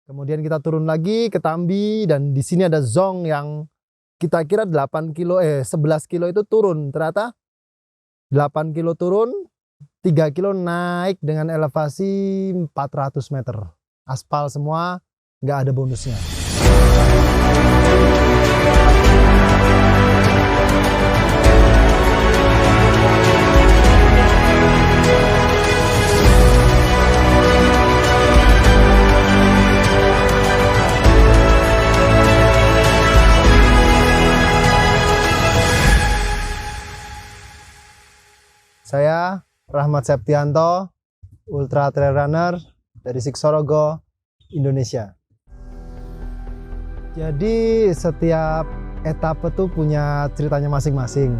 Kemudian kita turun lagi ke Tambi dan di sini ada zong yang kita kira 11 kilo itu turun. Ternyata 8 kilo turun, 3 kilo naik dengan elevasi 400 meter. Aspal semua, nggak ada bonusnya. Saya Rahmat Septianto, Ultra Trail Runner dari Siksorogo, Indonesia. Jadi setiap etape tuh punya ceritanya masing-masing.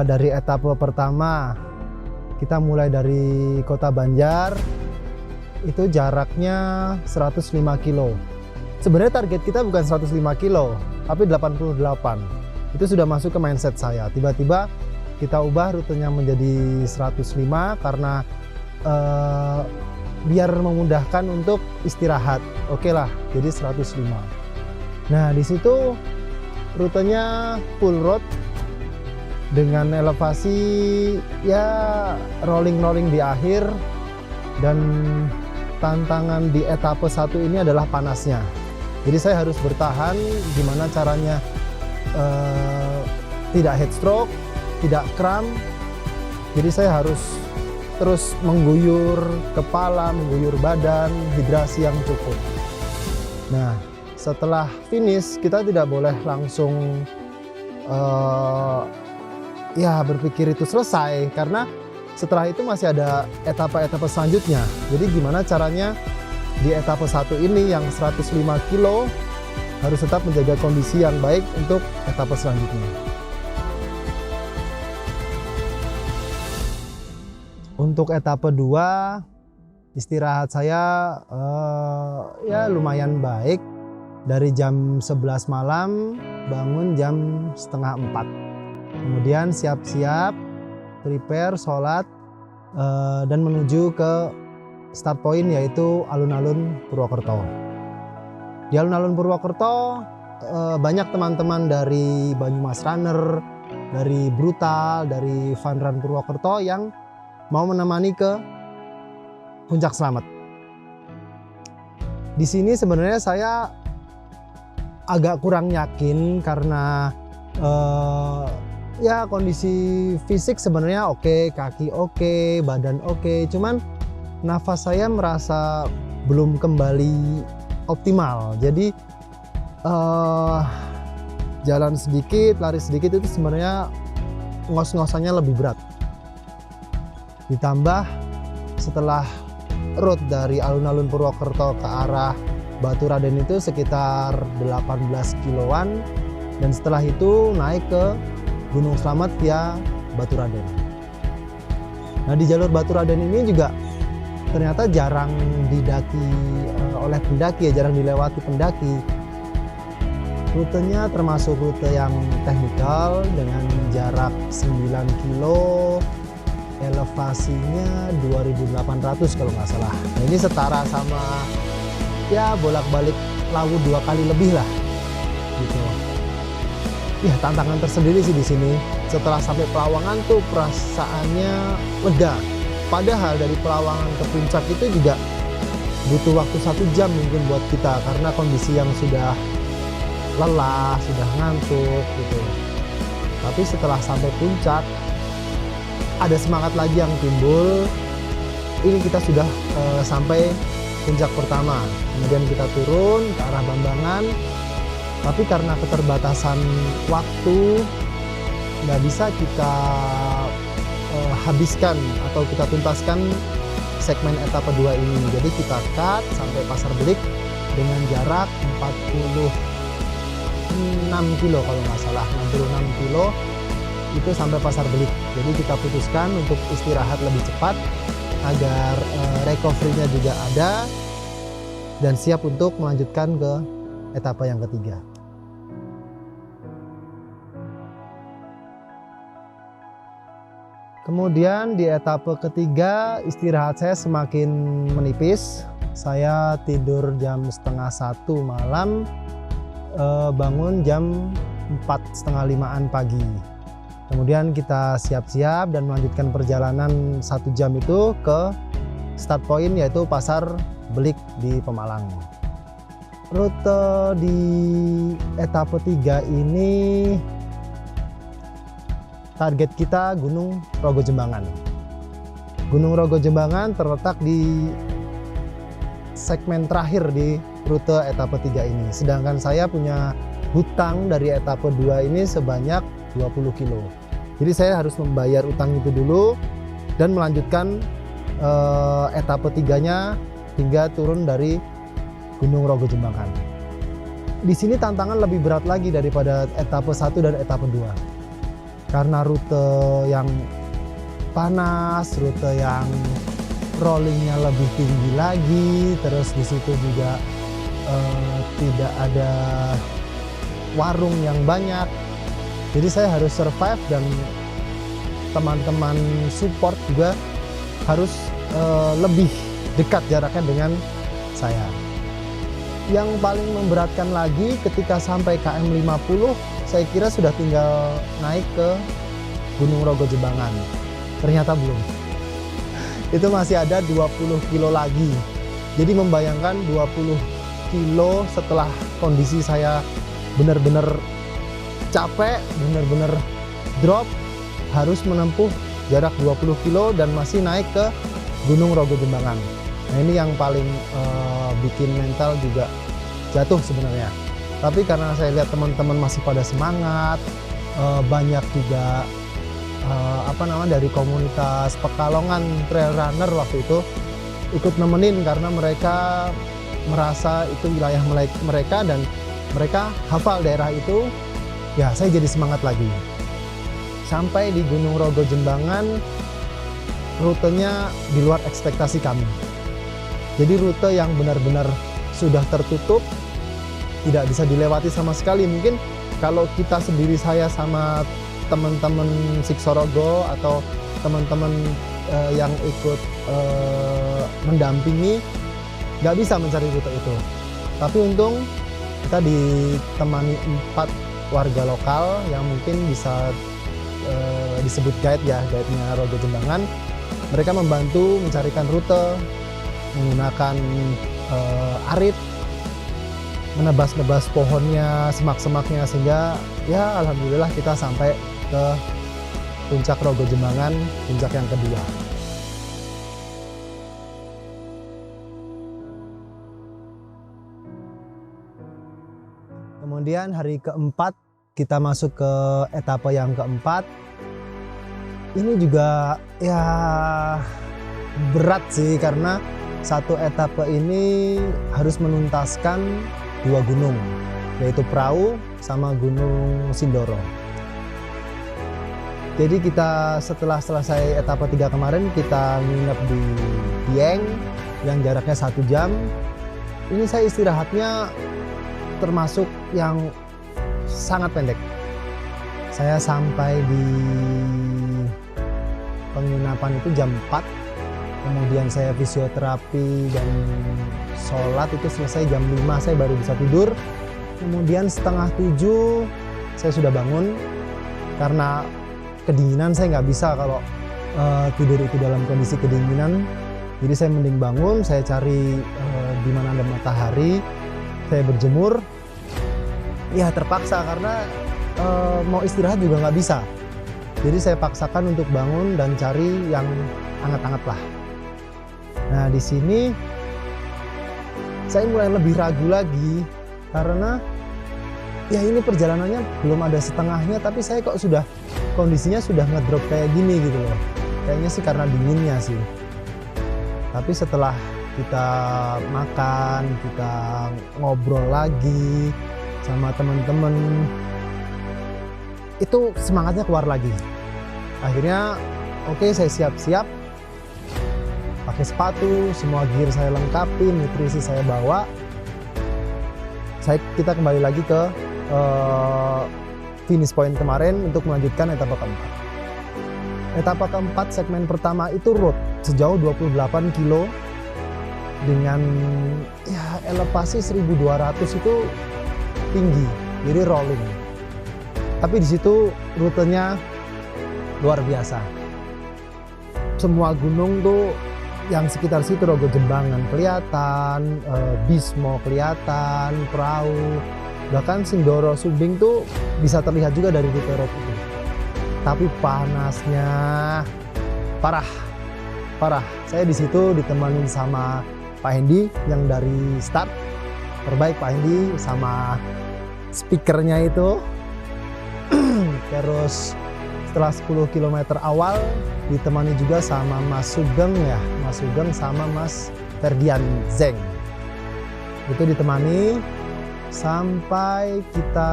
Dari etape pertama, kita mulai dari Kota Banjar, itu jaraknya 105 kilo. Sebenarnya target kita bukan 105 kilo, tapi 88. Itu sudah masuk ke mindset saya. Tiba-tiba kita ubah rutenya menjadi 105 karena biar memudahkan untuk istirahat. Oke lah, jadi 105. Nah, di situ rutenya full road dengan elevasi ya rolling di akhir, dan tantangan di etape 1 ini adalah panasnya. Jadi saya harus bertahan gimana caranya tidak head stroke, tidak kram. Jadi saya harus terus mengguyur kepala, mengguyur badan, hidrasi yang cukup. Nah, setelah finish kita tidak boleh langsung berpikir itu selesai, karena setelah itu masih ada etapa-etapa selanjutnya. Jadi gimana caranya di etape 1 ini yang 105 kilo harus tetap menjaga kondisi yang baik untuk etapa selanjutnya. Untuk etape 2, istirahat saya lumayan baik. Dari jam 11 malam bangun jam setengah 4. Kemudian siap-siap, prepare, sholat, dan menuju ke start point yaitu alun-alun Purwokerto. Di alun-alun Purwokerto banyak teman-teman dari Banyumas Runner, dari Brutal, dari Fun Run Purwokerto yang mau menemani ke Puncak Slamet. Di sini sebenarnya saya agak kurang yakin karena kondisi fisik sebenarnya oke, kaki oke, badan oke, cuman nafas saya merasa belum kembali optimal. Jadi jalan sedikit, lari sedikit itu sebenarnya ngos-ngosannya lebih berat. Ditambah setelah road dari alun-alun Purwokerto ke arah Baturaden itu sekitar 18 kiloan, dan setelah itu naik ke Gunung Slamet via Baturaden. Nah, di jalur Baturaden ini juga ternyata jarang didaki oleh pendaki, jarang dilewati pendaki. Rutenya termasuk rute yang teknikal dengan jarak 9 kilo, elevasinya 2800 kalau nggak salah. Nah, ini setara sama bolak-balik Lawu 2 kali lebih lah gitu. Tantangan tersendiri sih di sini. Setelah sampai Pelawangan tuh perasaannya lega. Padahal dari Pelawangan ke puncak itu juga butuh waktu 1 jam mungkin buat kita, karena kondisi yang sudah lelah, sudah ngantuk gitu. Tapi setelah sampai puncak ada semangat lagi yang timbul. Ini kita sudah sampai puncak pertama, kemudian kita turun ke arah Bambangan, tapi karena keterbatasan waktu nggak bisa kita habiskan atau kita tuntaskan segmen etapa 2 ini. Jadi kita cut sampai Pasar Belik dengan jarak 46 kilo kalau nggak salah, 66 kilo itu sampai Pasar Belik. Jadi kita putuskan untuk istirahat lebih cepat agar recovery-nya juga ada dan siap untuk melanjutkan ke etapa yang ketiga. Kemudian di etapa ketiga istirahat saya semakin menipis Saya tidur jam setengah 1 malam, bangun jam 4:30-an pagi. Kemudian kita siap-siap dan melanjutkan perjalanan 1 jam itu ke start point, yaitu Pasar Belik di Pemalang. Rute di etape 3 ini target kita Gunung Rogo Jembangan. Gunung Rogo Jembangan terletak di segmen terakhir di rute etape 3 ini. Sedangkan saya punya hutang dari etape 2 ini sebanyak 20 kilo. Jadi saya harus membayar utang itu dulu dan melanjutkan etape 3-nya hingga turun dari Gunung Rogo Jembangan. Di sini tantangan lebih berat lagi daripada etape 1 dan etape 2. Karena rute yang panas, rute yang rollingnya lebih tinggi lagi, terus di situ juga tidak ada warung yang banyak. Jadi saya harus survive dan teman-teman support juga harus lebih dekat jaraknya dengan saya. Yang paling memberatkan lagi ketika sampai KM 50, saya kira sudah tinggal naik ke Gunung Rogo Jembangan. Ternyata belum. Itu masih ada 20 kilo lagi. Jadi membayangkan 20 kilo setelah kondisi saya benar-benar capek, benar-benar drop, harus menempuh jarak 20 kilo dan masih naik ke Gunung Rogo Jembangan. Nah ini yang paling bikin mental juga jatuh sebenarnya. Tapi karena saya lihat teman-teman masih pada semangat, banyak juga dari komunitas Pekalongan Trail Runner waktu itu ikut nemenin karena mereka merasa itu wilayah mereka dan mereka hafal daerah itu. Ya saya jadi semangat lagi. Sampai di Gunung Rogo Jembangan, rutenya di luar ekspektasi kami. Jadi rute yang benar-benar sudah tertutup, tidak bisa dilewati sama sekali. Mungkin kalau kita sendiri, saya sama teman-teman Siksorogo atau teman-teman yang ikut mendampingi, nggak bisa mencari rute itu. Tapi untung kita ditemani 4 warga lokal yang mungkin bisa disebut guide-nya Rogo Jembangan. Mereka membantu mencarikan rute menggunakan arit, menebas-nebas pohonnya, semak-semaknya, sehingga ya alhamdulillah kita sampai ke puncak Rogo Jembangan, puncak yang kedua. Kemudian hari keempat kita masuk ke etapa yang keempat. Ini juga ya berat sih, karena satu etapa ini harus menuntaskan 2 gunung, yaitu Prau sama Gunung Sindoro. Jadi kita setelah selesai etapa 3 kemarin, kita nginep di Dieng yang jaraknya 1 jam. Ini saya istirahatnya termasuk yang sangat pendek. Saya sampai di penginapan itu jam 4, kemudian saya fisioterapi dan sholat itu selesai jam 5, saya baru bisa tidur. Kemudian setengah 7 saya sudah bangun, karena kedinginan saya nggak bisa kalau tidur itu dalam kondisi kedinginan. Jadi saya mending bangun, saya cari di mana ada matahari, saya berjemur. Ya terpaksa karena mau istirahat juga nggak bisa. Jadi saya paksakan untuk bangun dan cari yang hangat-hangat lah. Nah di sini saya mulai lebih ragu lagi, karena ya ini perjalanannya belum ada setengahnya, tapi saya kok sudah kondisinya sudah ngedrop kayak gini gitu loh. Kayaknya sih karena dinginnya sih. Tapi setelah kita makan, kita ngobrol lagi sama teman-teman, itu semangatnya keluar lagi. Akhirnya oke, saya siap-siap, pakai sepatu, semua gear saya lengkapi, nutrisi saya bawa. Kita kembali lagi ke finish point kemarin untuk melanjutkan etapa keempat. Etapa keempat segmen pertama itu road sejauh 28 kilo dengan ya elevasi 1200 itu tinggi, jadi rolling. Tapi di situ rutenya luar biasa. Semua gunung tuh yang sekitar situ, Rogo Jembangan kelihatan, Bismo kelihatan, Perahu, bahkan Sindoro Sumbing tuh bisa terlihat juga dari rute road itu. Tapi panasnya parah. Saya di situ ditemani sama Pak Hendy yang dari start. Terbaik Pak Hendy sama speakernya itu. Terus setelah 10 km awal ditemani juga sama Mas Sugeng ya, Mas Sugeng sama Mas Ferdian Zeng. Itu ditemani sampai kita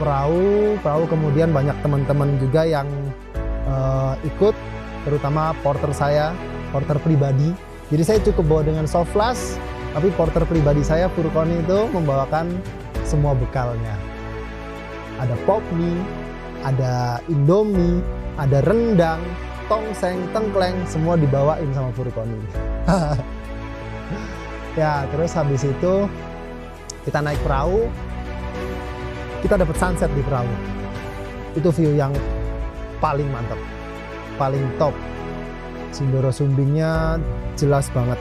perahu kemudian banyak teman-teman juga yang ikut, terutama porter saya, porter pribadi. Jadi saya cukup bawa dengan soft flask, tapi porter pribadi saya Furkoni itu membawakan semua bekalnya. Ada pop mie, ada indomie, ada rendang, tongseng, tengkleng, semua dibawain sama Furkoni. Ya, terus habis itu kita naik perahu, kita dapat sunset di perahu. Itu view yang paling mantap, paling top. Sindoro Sumbingnya jelas banget.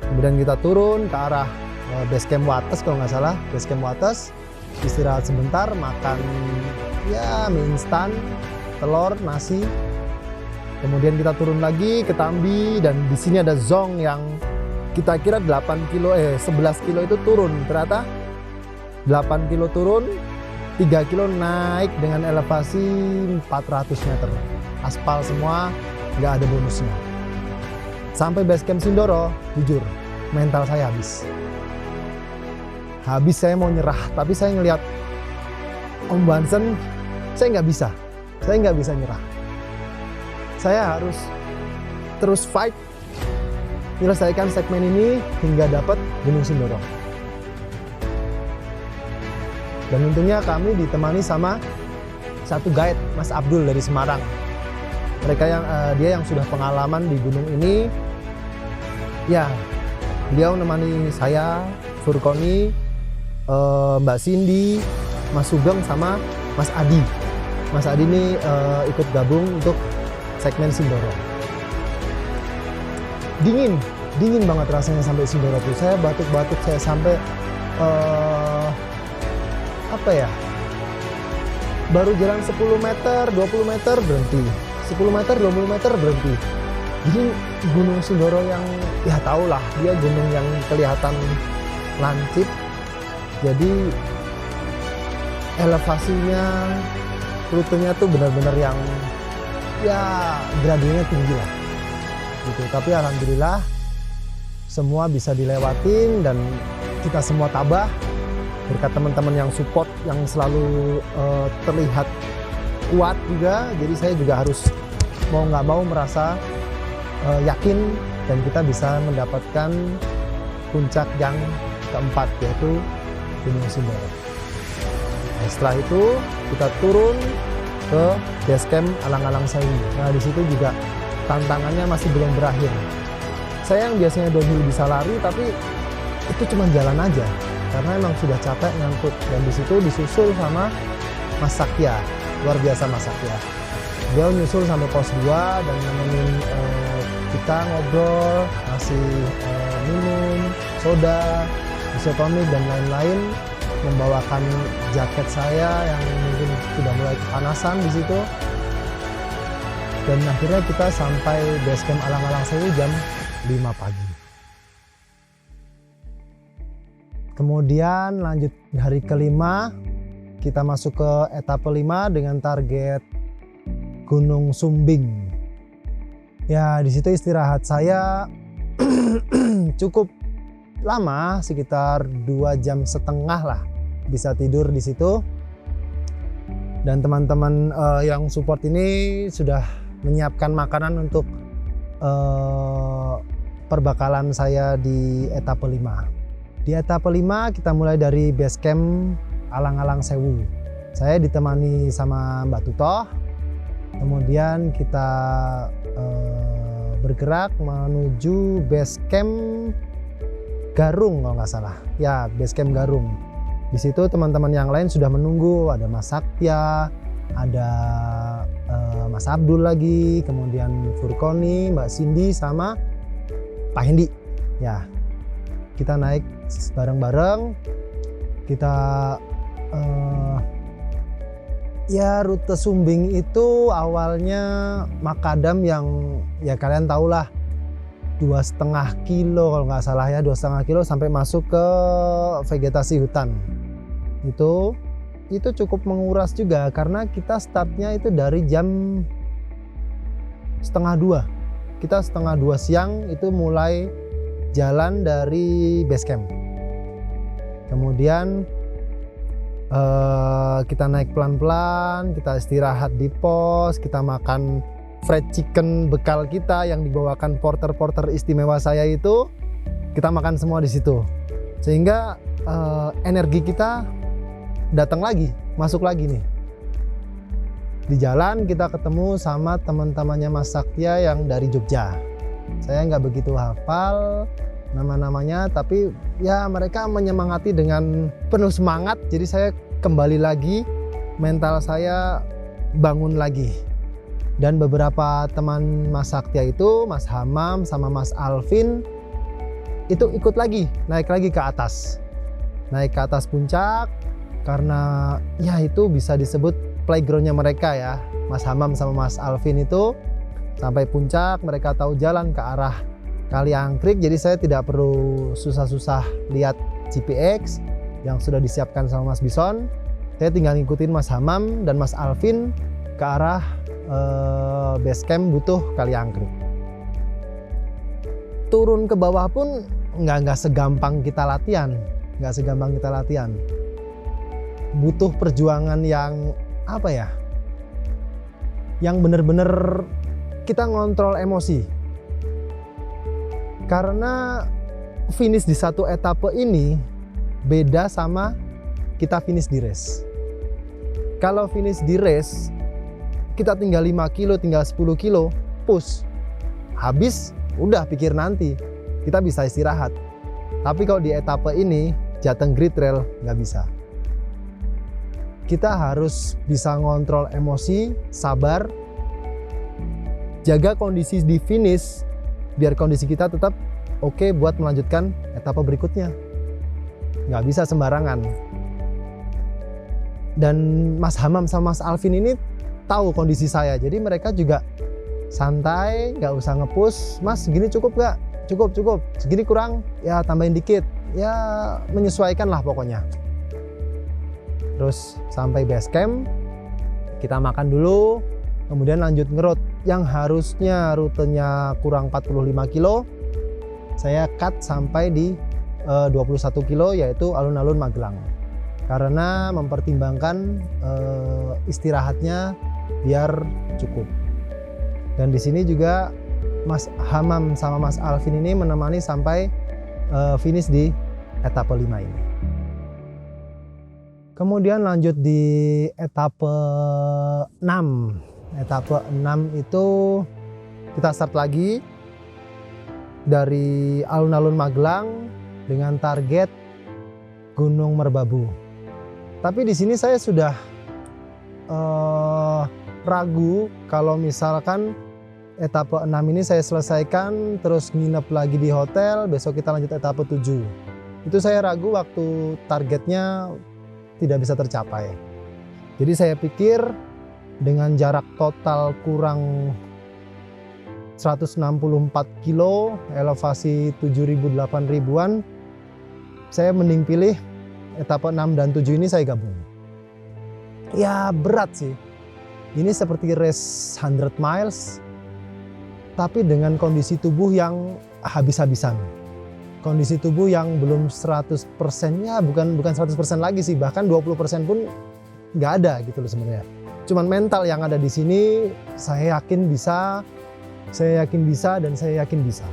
Kemudian kita turun ke arah base camp Wates kalau nggak salah, base camp Wates, istirahat sebentar, makan ya mie instan, telur, nasi. Kemudian kita turun lagi ke Tambi, dan di sini ada zong yang kita kira 11 kilo itu turun, ternyata 8 kilo turun, 3 kilo naik dengan elevasi 400 meter. Aspal semua, nggak ada bonusnya. Sampai base camp Sindoro, jujur, mental saya habis. Saya mau nyerah, tapi saya ngelihat Om Bansen, saya nggak bisa nyerah. Saya harus terus fight, menyelesaikan segmen ini hingga dapat Gunung Sindoro. Dan untungnya kami ditemani sama satu guide, Mas Abdul dari Semarang. Dia yang sudah pengalaman di gunung ini. Ya, beliau menemani saya, Furkoni, Mbak Cindy, Mas Sugeng sama Mas Adi. Mas Adi ini ikut gabung untuk segmen Sindoro. Dingin banget rasanya sampai Sindoro tuh. Saya batuk-batuk, saya sampai baru jalan 10 meter, 20 meter berhenti. 10 meter, 20 meter berhenti. Jadi Gunung Sindoro yang ya tahulah, dia gunung yang kelihatan lancip. Jadi elevasinya, rutenya tuh benar-benar yang ya gradiennya tinggi lah. Gitu. Tapi alhamdulillah semua bisa dilewatin dan kita semua tabah berkat teman-teman yang support, yang selalu terlihat kuat juga. Jadi saya juga harus mau nggak mau merasa yakin dan kita bisa mendapatkan puncak yang keempat, yaitu Gunung Sindoro. Nah, setelah itu kita turun ke base camp Alang-Alang Sewu. Nah, di situ juga tantangannya masih belum berakhir. Saya yang biasanya downhill bisa lari, tapi itu cuma jalan aja karena emang sudah capek ngangkut. Dan di situ disusul sama Mas Sakya, luar biasa Mas Sakya. Dia nyusul sampai pos 2 dan nemenin kita ngobrol, ngasih minum, soda, isotonik dan lain-lain, membawakan jaket saya yang mungkin sudah mulai kepanasan di situ. Dan akhirnya kita sampai base camp Alang-Alang Sewu jam 5 pagi. Kemudian lanjut hari kelima, kita masuk ke etape 5 dengan target Gunung Sumbing. Ya, di situ istirahat saya cukup lama, sekitar 2,5 jam lah bisa tidur di situ. Dan teman-teman yang support ini sudah menyiapkan makanan untuk perbakalan saya di etape 5. Di etape 5 kita mulai dari base camp Alang-Alang Sewu. Saya ditemani sama Mbak Tutoh. Kemudian kita bergerak menuju base camp Garung kalau nggak salah. Ya, base camp Garung. Di situ teman-teman yang lain sudah menunggu, ada Mas Satya, ada Mas Abdul lagi, kemudian Furkoni, Mbak Cindy, sama Pak Hendi. Ya, kita naik bareng-bareng. Kita ya rute Sumbing itu awalnya makadam yang ya kalian tahulah 2,5 kilo kalau nggak salah ya, 2,5 kilo sampai masuk ke vegetasi hutan. Itu cukup menguras juga karena kita startnya itu dari jam 1:30. Kita 1:30 siang itu mulai jalan dari base camp. Kemudian kita naik pelan-pelan, kita istirahat di pos, kita makan fried chicken bekal kita yang dibawakan porter-porter istimewa saya itu, kita makan semua di situ. Sehingga energi kita datang lagi, masuk lagi nih. Di jalan kita ketemu sama teman-temannya Mas Satya yang dari Jogja. Saya nggak begitu hafal nama-namanya, tapi ya mereka menyemangati dengan penuh semangat. Jadi saya kembali lagi, mental saya bangun lagi. Dan beberapa teman Mas Satya itu, Mas Hamam sama Mas Alvin, itu ikut lagi, naik lagi ke atas. Naik ke atas puncak, karena ya itu bisa disebut playgroundnya mereka ya. Mas Hamam sama Mas Alvin itu sampai puncak, mereka tahu jalan ke arah Kali Angkrik, jadi saya tidak perlu susah-susah lihat GPX yang sudah disiapkan sama Mas Bison. Saya tinggal ngikutin Mas Hamam dan Mas Alvin ke arah base camp Butuh Kali Angkrik. Turun ke bawah pun nggak segampang kita latihan, butuh perjuangan yang apa ya, yang benar-benar kita ngontrol emosi. Karena finish di satu etape ini beda sama kita finish di race. Kalau finish di race, kita tinggal 5 kilo, tinggal 10 kilo, push. Habis, udah pikir nanti, kita bisa istirahat. Tapi kalau di etape ini, Jateng Great Trail nggak bisa. Kita harus bisa ngontrol emosi, sabar, jaga kondisi di finish, biar kondisi kita tetap oke buat melanjutkan etapa berikutnya. Nggak bisa sembarangan. Dan Mas Hamam sama Mas Alvin ini tahu kondisi saya, jadi mereka juga santai, nggak usah nge-push. Mas, segini cukup nggak? Cukup. Segini kurang? Ya tambahin dikit. Ya menyesuaikan lah pokoknya. Terus sampai base camp, kita makan dulu, kemudian lanjut ngerut. Yang harusnya rutenya kurang 45 kilo, saya cut sampai di 21 kilo, yaitu alun-alun Magelang. Karena mempertimbangkan istirahatnya biar cukup. Dan di sini juga Mas Hamam sama Mas Alvin ini menemani sampai finish di etapa 5 ini. Kemudian lanjut di etapa 6. Etapa 6 itu kita start lagi dari alun-alun Magelang dengan target Gunung Merbabu. Tapi di sini saya sudah ragu kalau misalkan etapa 6 ini saya selesaikan terus nginep lagi di hotel, besok kita lanjut etapa 7. Itu saya ragu waktu targetnya tidak bisa tercapai. Jadi saya pikir dengan jarak total kurang 164 kilo, elevasi 7.000-8.000-an, saya mending pilih etapa 6 dan 7 ini saya gabung. Ya berat sih. Ini seperti race 100 miles, tapi dengan kondisi tubuh yang habis-habisan. Kondisi tubuh yang belum 100%-nya, bukan 100% lagi sih, bahkan 20% pun nggak ada gitu loh sebenarnya. Cuman mental yang ada di sini, saya yakin bisa, dan saya yakin bisa.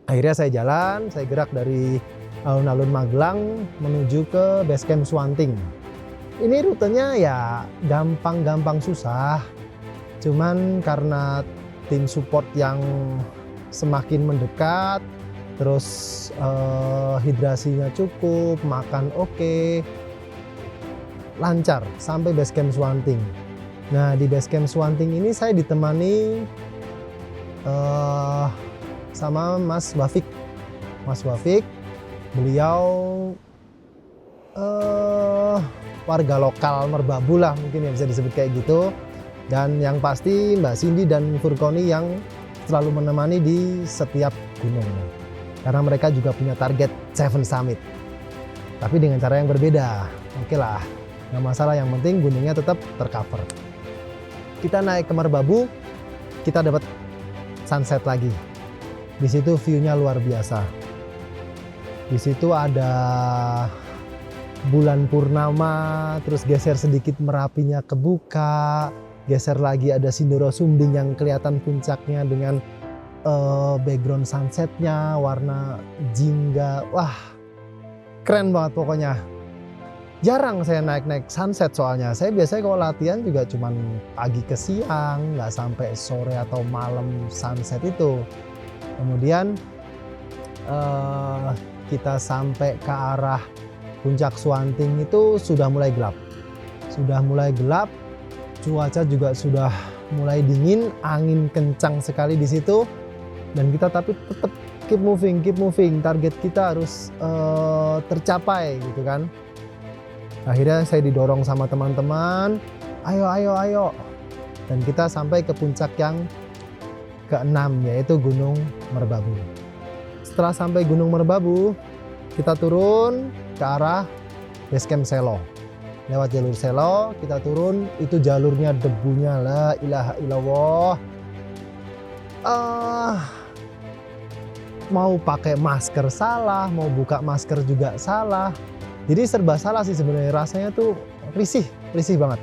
Akhirnya saya jalan, saya gerak dari alun-alun Magelang menuju ke base camp Swanting. Ini rutenya ya gampang-gampang susah, cuman karena tim support yang semakin mendekat, terus hidrasinya cukup, makan oke, lancar sampai base camp Swanting. Nah di base camp Swanting ini saya ditemani sama Mas Wafik. Mas Wafik, beliau warga lokal Merbabu lah mungkin ya bisa disebut kayak gitu. Dan yang pasti Mbak Cindy dan Furkoni yang selalu menemani di setiap gunung. Karena mereka juga punya target 7 Summit. Tapi dengan cara yang berbeda. Oke lah, nggak masalah, yang penting gunungnya tetap tercover. Kita naik ke Merbabu, kita dapat sunset lagi. Di situ view-nya luar biasa. Di situ ada bulan purnama, terus geser sedikit Merapinya kebuka, geser lagi ada Sindoro Sumbing yang kelihatan puncaknya dengan background sunsetnya warna jingga. Wah, keren banget pokoknya. Jarang saya naik sunset soalnya. Saya biasanya kalau latihan juga cuman pagi ke siang, nggak sampai sore atau malam sunset itu. Kemudian kita sampai ke arah puncak Swanting itu sudah mulai gelap. Cuaca juga sudah mulai dingin, angin kencang sekali di situ. Dan kita tapi tetap keep moving. Target kita harus tercapai gitu kan. Akhirnya saya didorong sama teman-teman, ayo. Dan kita sampai ke puncak yang ke-6 yaitu Gunung Merbabu. Setelah sampai Gunung Merbabu, kita turun ke arah base camp Selo. Lewat jalur Selo, kita turun, itu jalurnya debunya la ilaha illallah. Mau pakai masker salah, mau buka masker juga salah. Jadi serba salah sih sebenarnya, rasanya tuh risih banget.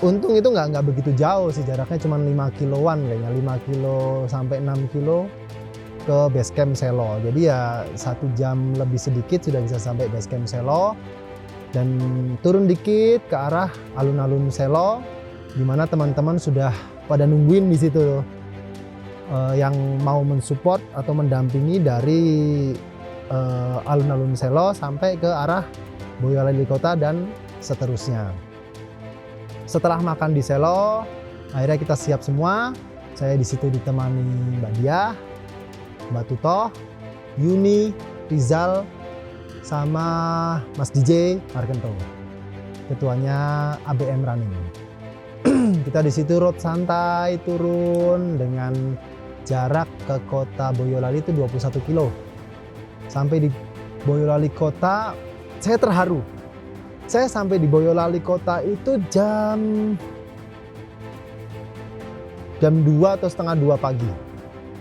Untung itu nggak begitu jauh sih, jaraknya cuma 5 kiloan kayaknya, 5 kilo sampai 6 kilo ke base camp Selo. Jadi ya 1 jam lebih sedikit sudah bisa sampai base camp Selo. Dan turun dikit ke arah alun-alun Selo, di mana teman-teman sudah pada nungguin di situ yang mau mensupport atau mendampingi dari alun-alun Selo sampai ke arah Boyolali Kota dan seterusnya. Setelah makan di Selo, akhirnya kita siap semua. Saya di situ ditemani Mbak Diah, Mbak Tutoh, Yuni, Rizal, sama Mas DJ Markento, ketuanya ABM Running. Kita di situ road santai, turun dengan jarak ke kota Boyolali itu 21 kilo. Sampai di Boyolali Kota, saya terharu. Saya sampai di Boyolali Kota itu jam 2 atau setengah 2 pagi.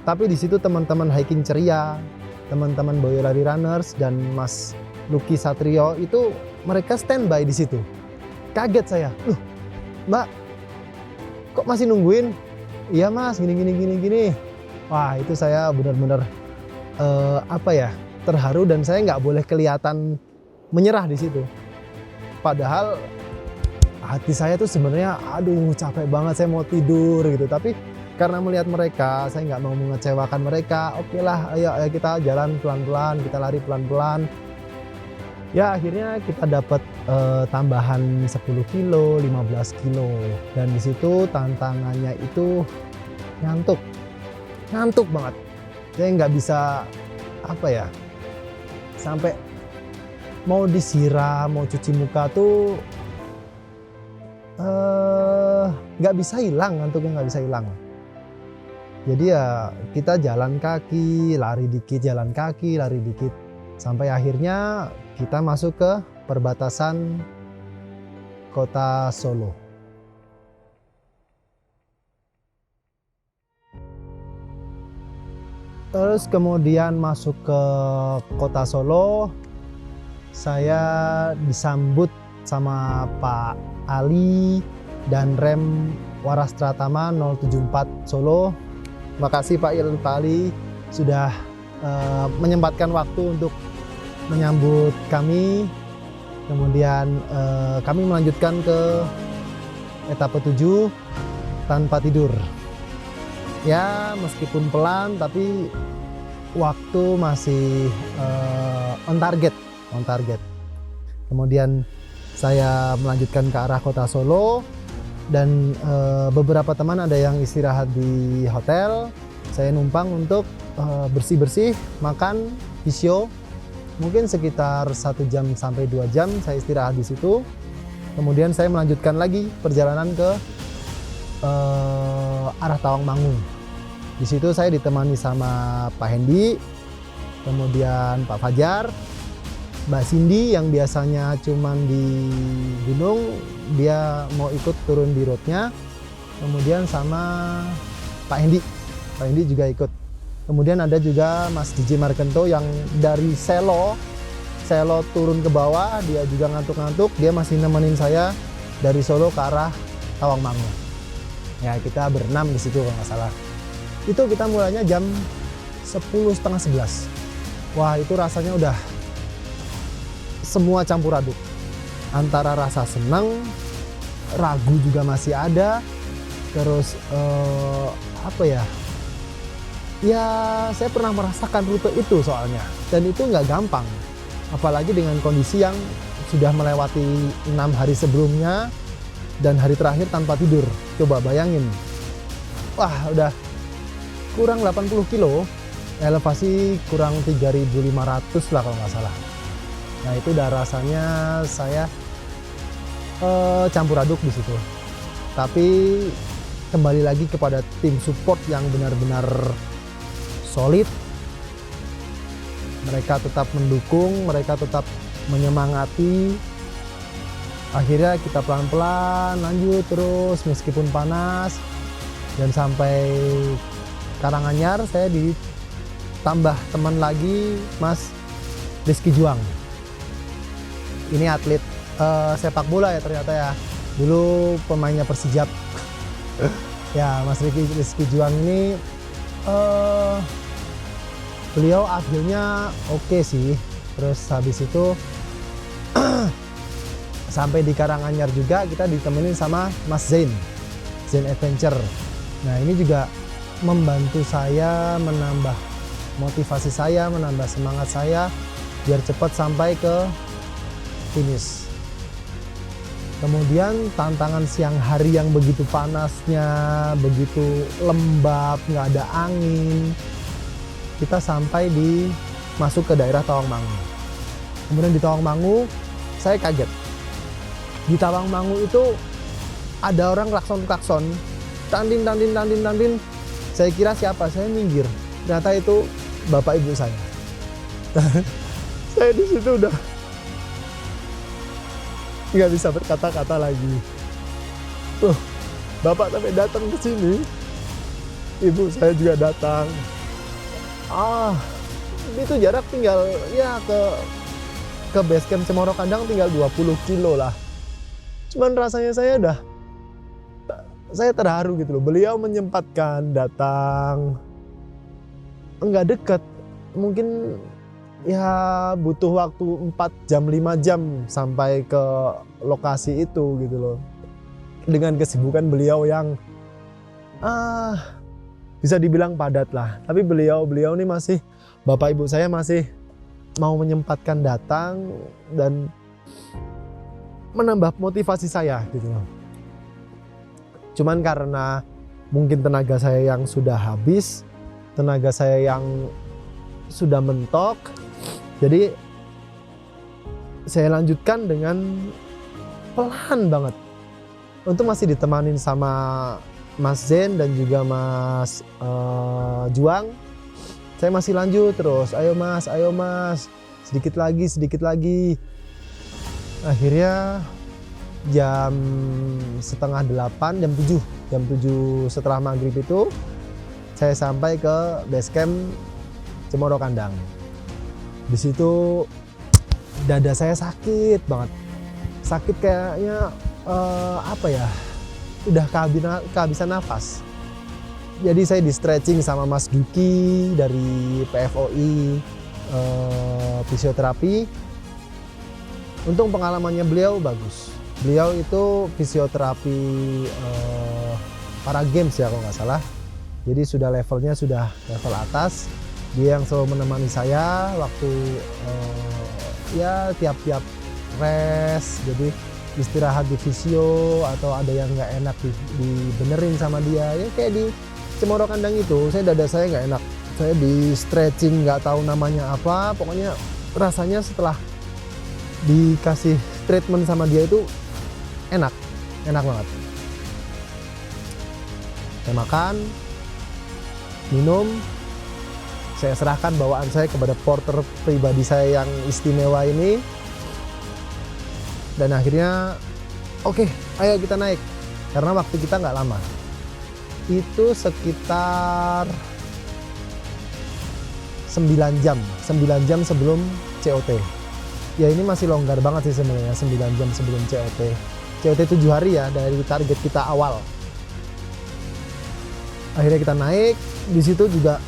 Tapi di situ teman-teman hiking ceria, teman-teman Boyolali Runners dan Mas Lucky Satrio itu mereka standby di situ. Kaget saya, loh Mbak, kok masih nungguin? Iya Mas, gini. Wah itu saya benar-benar terharu, dan saya nggak boleh kelihatan menyerah di situ. Padahal hati saya tuh sebenarnya aduh capek banget, saya mau tidur gitu. Tapi karena melihat mereka, saya nggak mau mengecewakan mereka. Oke lah, ayo kita jalan pelan-pelan, kita lari pelan-pelan. Ya akhirnya kita dapat tambahan 10 kilo, 15 kilo. Dan di situ tantangannya itu ngantuk banget. Saya nggak bisa sampai mau disiram, mau cuci muka tuh nggak bisa hilang, ngantuknya nggak bisa hilang. Jadi ya kita jalan kaki, lari dikit, jalan kaki, lari dikit. Sampai akhirnya kita masuk ke perbatasan kota Solo. Terus kemudian masuk ke kota Solo, saya disambut sama Pak Ali dan Rem Waras Tratama 074 Solo. Makasih Pak Ali sudah menyempatkan waktu untuk menyambut kami. Kemudian kami melanjutkan ke etape 7 tanpa tidur. Ya meskipun pelan tapi waktu masih on target. Kemudian saya melanjutkan ke arah kota Solo dan beberapa teman ada yang istirahat di hotel. Saya numpang untuk bersih-bersih, makan, visio. Mungkin sekitar 1 jam sampai 2 jam saya istirahat di situ. Kemudian saya melanjutkan lagi perjalanan ke arah Tawangmangu. Di situ saya ditemani sama Pak Hendy, kemudian Pak Fajar, Mbak Cindy yang biasanya cuman di gunung, dia mau ikut turun di roadnya. Kemudian sama Pak Hendy juga ikut. Kemudian ada juga Mas DJ Markento yang dari Selo turun ke bawah, dia juga ngantuk-ngantuk, dia masih nemenin saya dari Solo ke arah Tawangmangu. Ya kita berenam di situ kalau nggak salah. Itu kita mulainya jam 10:30-11. Wah itu rasanya udah semua campur aduk. Antara rasa senang, ragu juga masih ada. Terus apa ya? Ya saya pernah merasakan rute itu soalnya. Dan itu nggak gampang. Apalagi dengan kondisi yang sudah melewati 6 hari sebelumnya dan hari terakhir tanpa tidur. Coba bayangin. Wah udah kurang 80 kilo, elevasi kurang 3.500 lah kalau nggak salah. Nah itu udah rasanya saya campur aduk di situ. Tapi kembali lagi kepada tim support yang benar-benar solid. Mereka tetap mendukung, mereka tetap menyemangati. Akhirnya kita pelan-pelan lanjut terus meskipun panas. Dan sampai Karanganyar saya ditambah teman lagi Mas Rizky Juang. Ini atlet sepak bola ya ternyata ya. Dulu pemainnya Persijap. Ya Mas Rizky Juang ini beliau akhirnya oke sih. Terus habis itu sampai di Karanganyar juga kita ditemenin sama Mas Zain Adventure. Nah ini juga membantu saya, menambah motivasi saya, menambah semangat saya biar cepat sampai ke finish. Kemudian tantangan siang hari yang begitu panasnya, begitu lembab, nggak ada angin, kita sampai masuk ke daerah Tawangmangu. Kemudian di Tawangmangu saya kaget. Di Tawangmangu itu ada orang klakson, tandin. Saya kira siapa, saya minggir. Ternyata itu bapak ibu saya. Saya di situ udah nggak bisa berkata-kata lagi. Tuh, bapak sampai datang ke sini, ibu saya juga datang. Itu jarak tinggal ya ke base camp Cemoro Kandang tinggal 20 kilo lah. Cuman rasanya saya terharu gitu loh. Beliau menyempatkan datang, enggak dekat, mungkin ya butuh waktu 4 jam 5 jam sampai ke lokasi itu gitu loh. Dengan kesibukan beliau yang bisa dibilang padat lah. Tapi beliau nih masih, bapak ibu saya masih mau menyempatkan datang dan menambah motivasi saya gitu loh. Cuman karena mungkin tenaga saya yang sudah habis, tenaga saya yang sudah mentok, jadi saya lanjutkan dengan pelan banget. Untung masih ditemanin sama Mas Zen dan juga Mas Juang. Saya masih lanjut terus, ayo mas, sedikit lagi. Akhirnya jam 7:30, jam 7 setelah maghrib itu saya sampai ke base camp Cemoro Kandang. Di situ dada saya sakit banget, sakit kayaknya udah kehabisan nafas. Jadi saya di stretching sama Mas Duki dari PFOI fisioterapi. Untung pengalamannya beliau bagus. Beliau itu fisioterapi para games ya kalau nggak salah. Jadi sudah levelnya sudah level atas. Dia yang selalu menemani saya waktu ya tiap-tiap race. Jadi istirahat di visio atau ada yang nggak enak dibenerin sama dia. Ya kayak di Cemoro Kandang itu, dada saya nggak enak. Saya di stretching nggak tahu namanya apa. Pokoknya rasanya setelah dikasih treatment sama dia itu enak banget. Saya makan, minum, saya serahkan bawaan saya kepada porter pribadi saya yang istimewa ini. Dan akhirnya oke, ayo kita naik. Karena waktu kita nggak lama. Itu sekitar 9 jam sebelum COT. Ya ini masih longgar banget sih sebenarnya, 9 jam sebelum COT. COT 7 hari ya dari target kita awal. Akhirnya kita naik, di situ juga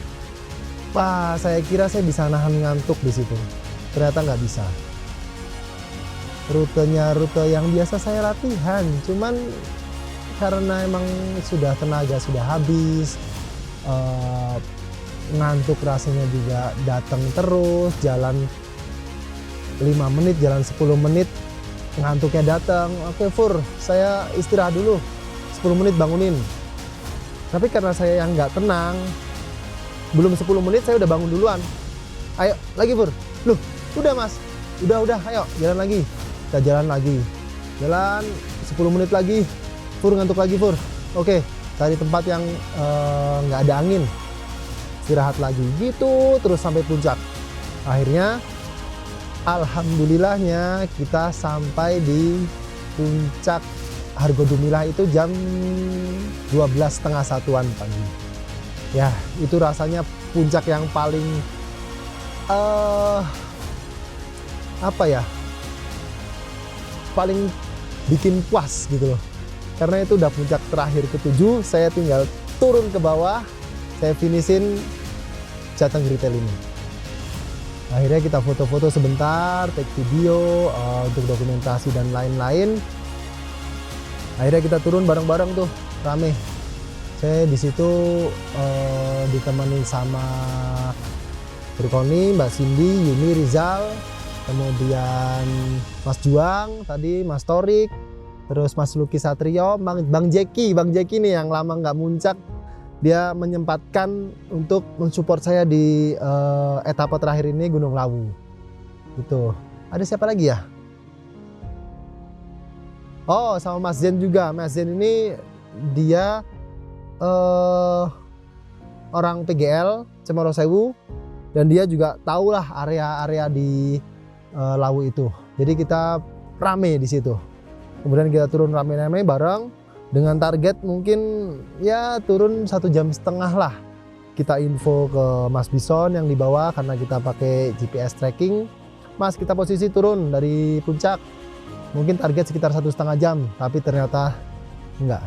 saya kira saya bisa nahan ngantuk di situ. Ternyata nggak bisa. Rutenya rute yang biasa saya latihan, cuman karena emang sudah tenaga sudah habis, ngantuk rasanya juga datang terus, jalan 5 menit, jalan 10 menit, ngantuknya datang. Oke Fur, saya istirahat dulu, 10 menit bangunin. Tapi karena saya yang nggak tenang, belum 10 menit saya udah bangun duluan. Ayo lagi Fur, loh udah mas, udah ayo jalan lagi. Kita jalan lagi, jalan 10 menit lagi, Fur ngantuk lagi Fur. Oke, cari tempat yang nggak ada angin, istirahat lagi, gitu terus sampai puncak. Akhirnya alhamdulillahnya kita sampai di puncak Hargodumilah itu jam 12:30 pagi. Ya itu rasanya puncak yang paling paling bikin puas gitu loh. Karena itu udah puncak terakhir ke-7, saya tinggal turun ke bawah, saya finishin Jateng Retail ini. Akhirnya kita foto-foto sebentar, take video untuk dokumentasi dan lain-lain. Akhirnya kita turun bareng-bareng tuh, rame. Saya di situ ditemani sama Berkoni, Mbak Cindy, Yuni, Rizal, kemudian Mas Juang tadi, Mas Torik, terus Mas Luki Satrio, Bang Jeki nih yang lama nggak muncak, dia menyempatkan untuk mensupport saya di etapa terakhir ini Gunung Lawu. Gitu. Ada siapa lagi ya? Oh, sama Mas Zen juga. Mas Zen ini dia orang PGL Cemoro Sewu dan dia juga tahulah area-area di Lawu itu. Jadi kita rame di situ. Kemudian kita turun rame-rame bareng dengan target mungkin ya turun 1,5 jam lah. Kita info ke Mas Bison yang di bawah karena kita pakai GPS tracking. Mas, kita posisi turun dari puncak. Mungkin target sekitar 1,5 jam, tapi ternyata enggak.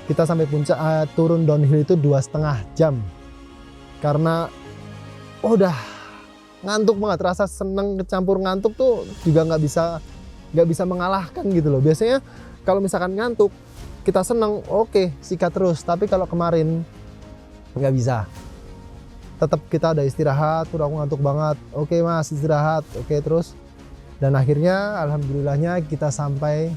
Kita sampai puncak turun downhill itu 2,5 jam. Karena udah ngantuk banget, rasa seneng kecampur ngantuk tuh juga nggak bisa mengalahkan gitu loh. Biasanya kalau misalkan ngantuk kita seneng, oke, sikat terus. Tapi kalau kemarin nggak bisa. Tetap kita ada istirahat, udah aku ngantuk banget. Oke mas, istirahat. Oke terus. Dan akhirnya alhamdulillahnya kita sampai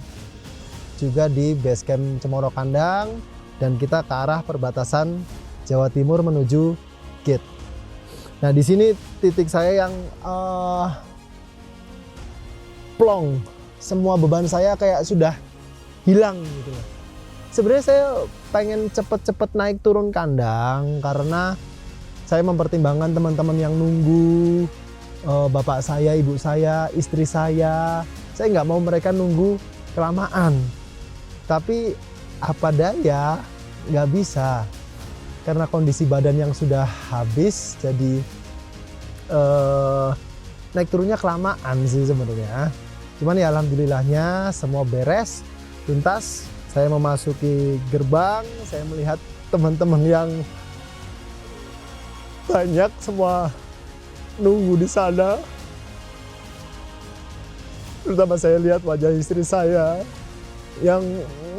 juga di base camp Cemoro Kandang dan kita ke arah perbatasan Jawa Timur menuju gate. Nah di sini titik saya yang plong, semua beban saya kayak sudah hilang gitu loh. Sebenarnya saya pengen cepet-cepet naik turun kandang karena saya mempertimbangkan teman-teman yang nunggu, bapak saya, ibu saya, istri saya nggak mau mereka nunggu kelamaan. Tapi apa daya, nggak bisa. Karena kondisi badan yang sudah habis, jadi naik turunnya kelamaan sih sebenarnya. Cuman ya alhamdulillahnya semua beres, tuntas. Saya memasuki gerbang, saya melihat teman-teman yang banyak semua nunggu di sana. Terutama saya lihat wajah istri saya yang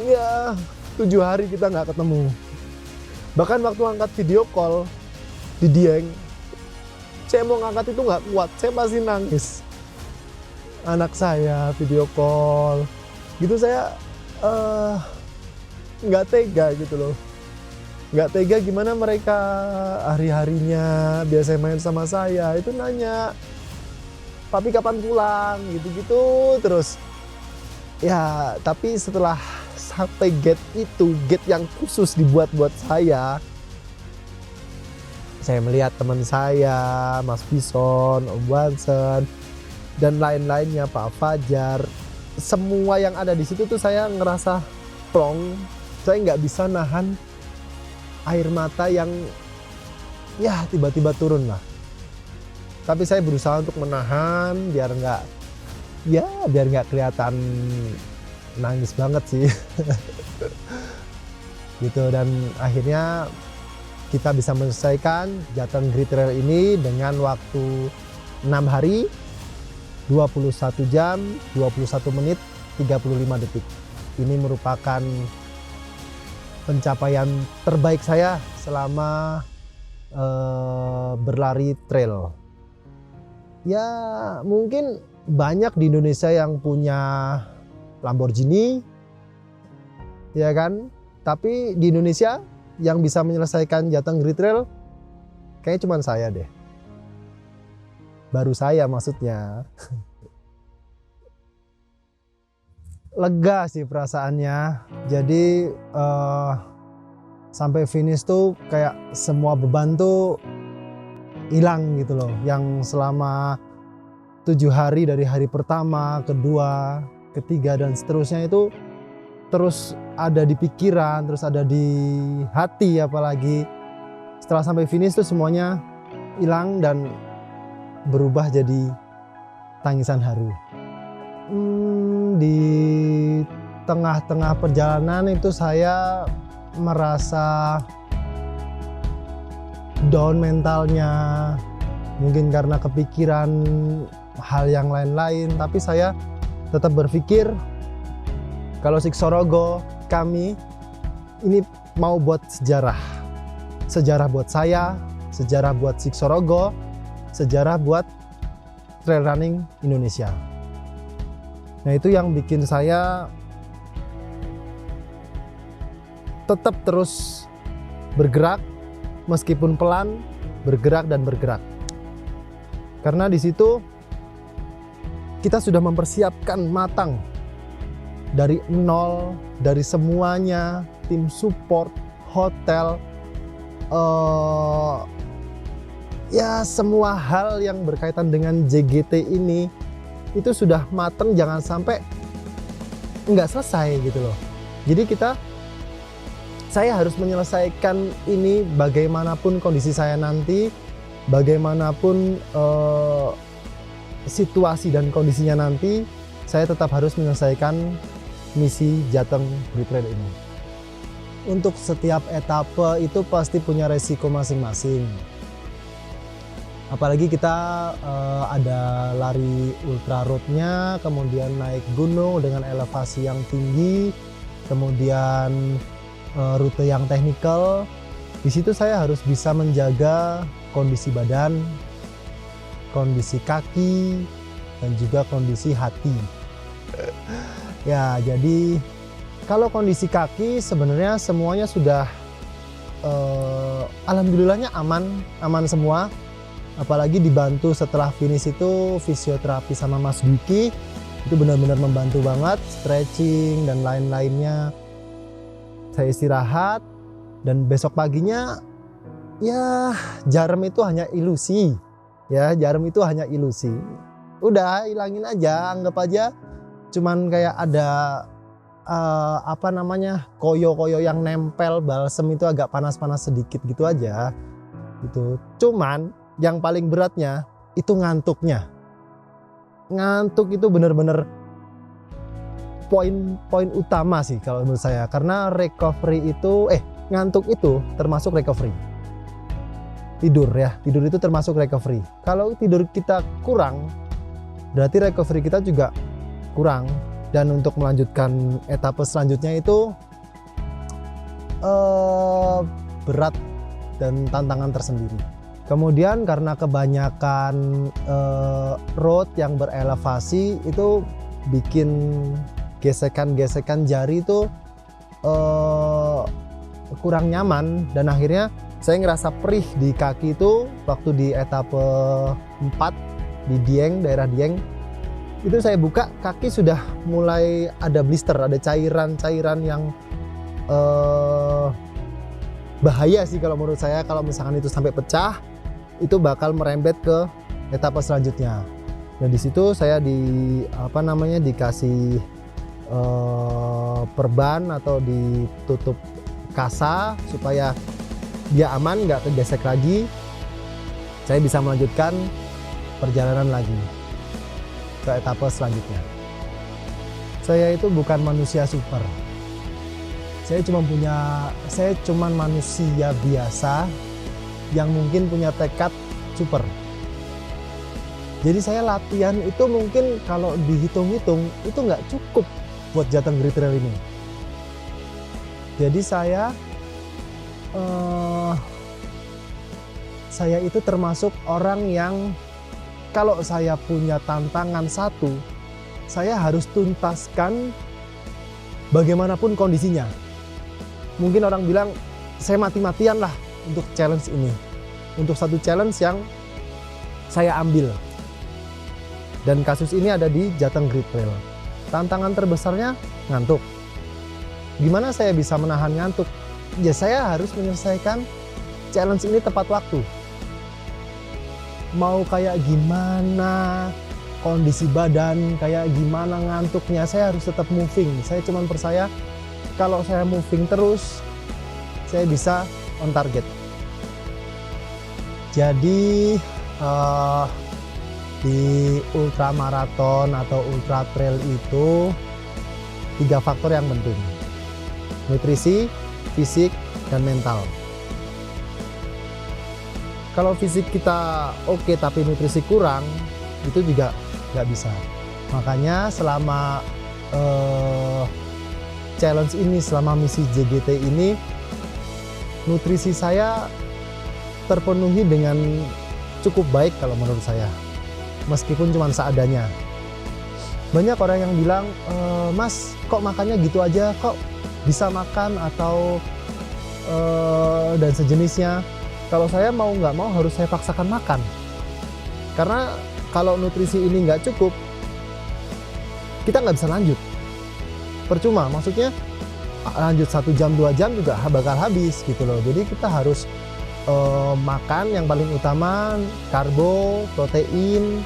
ya 7 hari kita nggak ketemu. Bahkan waktu angkat video call di Dieng, saya mau ngangkat itu nggak kuat, saya masih nangis. Anak saya video call, gitu saya nggak tega gitu loh. Nggak tega gimana mereka hari-harinya biasa main sama saya, itu nanya, "Papi kapan pulang?" Gitu-gitu terus. Ya, tapi setelah sampai gate itu, gate yang khusus dibuat buat saya melihat teman saya, Mas Bison, Om Wansen, dan lain-lainnya, Pak Fajar. Semua yang ada di situ tuh saya ngerasa plong. Saya nggak bisa nahan air mata yang ya tiba-tiba turun lah. Tapi saya berusaha untuk menahan biar nggak kelihatan nangis banget sih. Gitu, dan akhirnya kita bisa menyelesaikan Jateng Great Trail ini dengan waktu 6 hari, 21 jam, 21 menit, 35 detik. Ini merupakan pencapaian terbaik saya selama berlari trail. Ya mungkin banyak di Indonesia yang punya Lamborghini, ya kan? Tapi di Indonesia yang bisa menyelesaikan Jateng Great Trail kayaknya cuma saya deh. Baru saya maksudnya. Lega sih perasaannya. Jadi sampai finish tuh kayak semua beban tuh hilang gitu loh. Yang selama 7 hari dari hari pertama, kedua, ketiga dan seterusnya itu terus ada di pikiran, terus ada di hati, apalagi setelah sampai finish tuh semuanya hilang dan berubah jadi tangisan haru. Di tengah-tengah perjalanan itu saya merasa down mentalnya, mungkin karena kepikiran hal yang lain-lain, tapi saya tetap berpikir kalau Siksorogo kami ini mau buat sejarah buat saya, sejarah buat Siksorogo, sejarah buat trail running Indonesia. Nah, itu yang bikin saya tetap terus bergerak, meskipun pelan, bergerak dan bergerak. Karena di situ kita sudah mempersiapkan matang dari nol, dari semuanya, tim support, hotel, ya semua hal yang berkaitan dengan JGT ini itu sudah matang, jangan sampai nggak selesai gitu loh. Jadi saya harus menyelesaikan ini bagaimanapun kondisi saya nanti, bagaimanapun situasi dan kondisinya nanti, saya tetap harus menyelesaikan misi Jateng Great Trail ini. Untuk setiap etape itu pasti punya resiko masing-masing. Apalagi kita ada lari ultra roadnya, kemudian naik gunung dengan elevasi yang tinggi, kemudian rute yang teknikal. Di situ saya harus bisa menjaga kondisi badan, kondisi kaki, dan juga kondisi hati. Ya, jadi kalau kondisi kaki sebenarnya semuanya sudah alhamdulillahnya aman semua. Apalagi dibantu setelah finish itu fisioterapi sama Mas Dwiki, itu benar-benar membantu banget, stretching dan lain-lainnya. Saya istirahat dan besok paginya ya jarum itu hanya ilusi. Ya, jarum itu hanya ilusi. Udah hilangin aja, anggap aja cuman kayak ada koyo-koyo yang nempel, balsem itu agak panas-panas sedikit gitu aja. Gitu. Cuman yang paling beratnya itu ngantuknya. Ngantuk itu benar-benar poin utama sih kalau menurut saya, karena recovery itu ngantuk itu termasuk recovery. Tidur itu termasuk recovery. Kalau tidur kita kurang, berarti recovery kita juga kurang. Dan untuk melanjutkan etape selanjutnya itu berat dan tantangan tersendiri. Kemudian karena kebanyakan road yang berelevasi itu bikin gesekan-gesekan jari itu kurang nyaman, dan akhirnya saya ngerasa perih di kaki itu waktu di etape 4 di Dieng, daerah Dieng. Itu saya buka, kaki sudah mulai ada blister, ada cairan-cairan yang bahaya sih kalau menurut saya. Kalau misalkan itu sampai pecah, itu bakal merembet ke etapa selanjutnya. Dan di situ saya dikasih perban atau ditutup kasa supaya dia aman, nggak kegesek lagi. Saya bisa melanjutkan perjalanan lagi ke etapa selanjutnya. Saya itu bukan manusia super. Saya cuma manusia biasa yang mungkin punya tekad super. Jadi saya latihan itu mungkin kalau dihitung-hitung itu nggak cukup buat Jateng Great Trail ini. Jadi saya itu termasuk orang yang kalau saya punya tantangan satu, saya harus tuntaskan bagaimanapun kondisinya. Mungkin orang bilang saya mati-matian lah untuk challenge ini, untuk satu challenge yang saya ambil. Dan kasus ini ada di Jateng Great Trail. Tantangan terbesarnya ngantuk. Gimana saya bisa menahan ngantuk? Ya saya harus menyelesaikan challenge ini tepat waktu. Mau kayak gimana kondisi badan, kayak gimana ngantuknya, saya harus tetap moving. Saya cuma percaya kalau saya moving terus, saya bisa on target. Jadi di ultramaraton atau ultra trail itu 3 faktor yang penting: nutrisi, fisik, dan mental. Kalau fisik kita oke tapi nutrisi kurang, itu juga nggak bisa. Makanya selama challenge ini, selama misi JGT ini, nutrisi saya terpenuhi dengan cukup baik kalau menurut saya, meskipun cuma seadanya. Banyak orang yang bilang, Mas kok makannya gitu aja, kok bisa makan atau dan sejenisnya. Kalau saya mau nggak mau harus saya paksakan makan, karena kalau nutrisi ini nggak cukup, kita nggak bisa lanjut. Percuma, maksudnya lanjut 1 jam 2 jam juga bakal habis gitu loh. Jadi kita harus makan yang paling utama karbo, protein,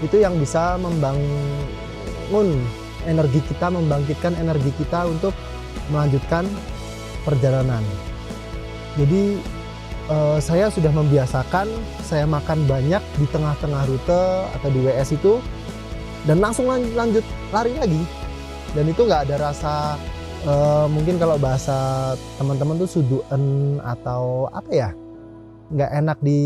itu yang bisa membangun energi kita, membangkitkan energi kita untuk melanjutkan perjalanan. Jadi saya sudah membiasakan saya makan banyak di tengah-tengah rute atau di WS itu, dan langsung lanjut lari lagi. Dan itu nggak ada rasa mungkin kalau bahasa teman-teman tuh suduen atau apa ya, nggak enak di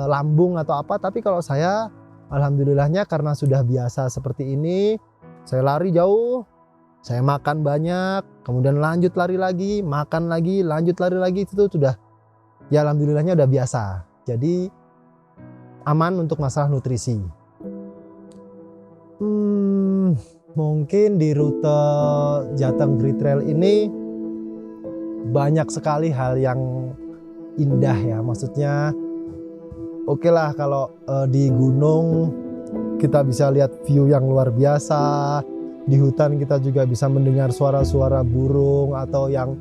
lambung atau apa. Tapi kalau saya alhamdulillahnya karena sudah biasa seperti ini, saya lari jauh, saya makan banyak, kemudian lanjut lari lagi, makan lagi, lanjut lari lagi, itu sudah ya alhamdulillahnya udah biasa. Jadi aman untuk masalah nutrisi. Mungkin di rute Jateng Great Trail ini banyak sekali hal yang indah ya. Maksudnya oke lah kalau di gunung kita bisa lihat view yang luar biasa. Di hutan kita juga bisa mendengar suara-suara burung atau yang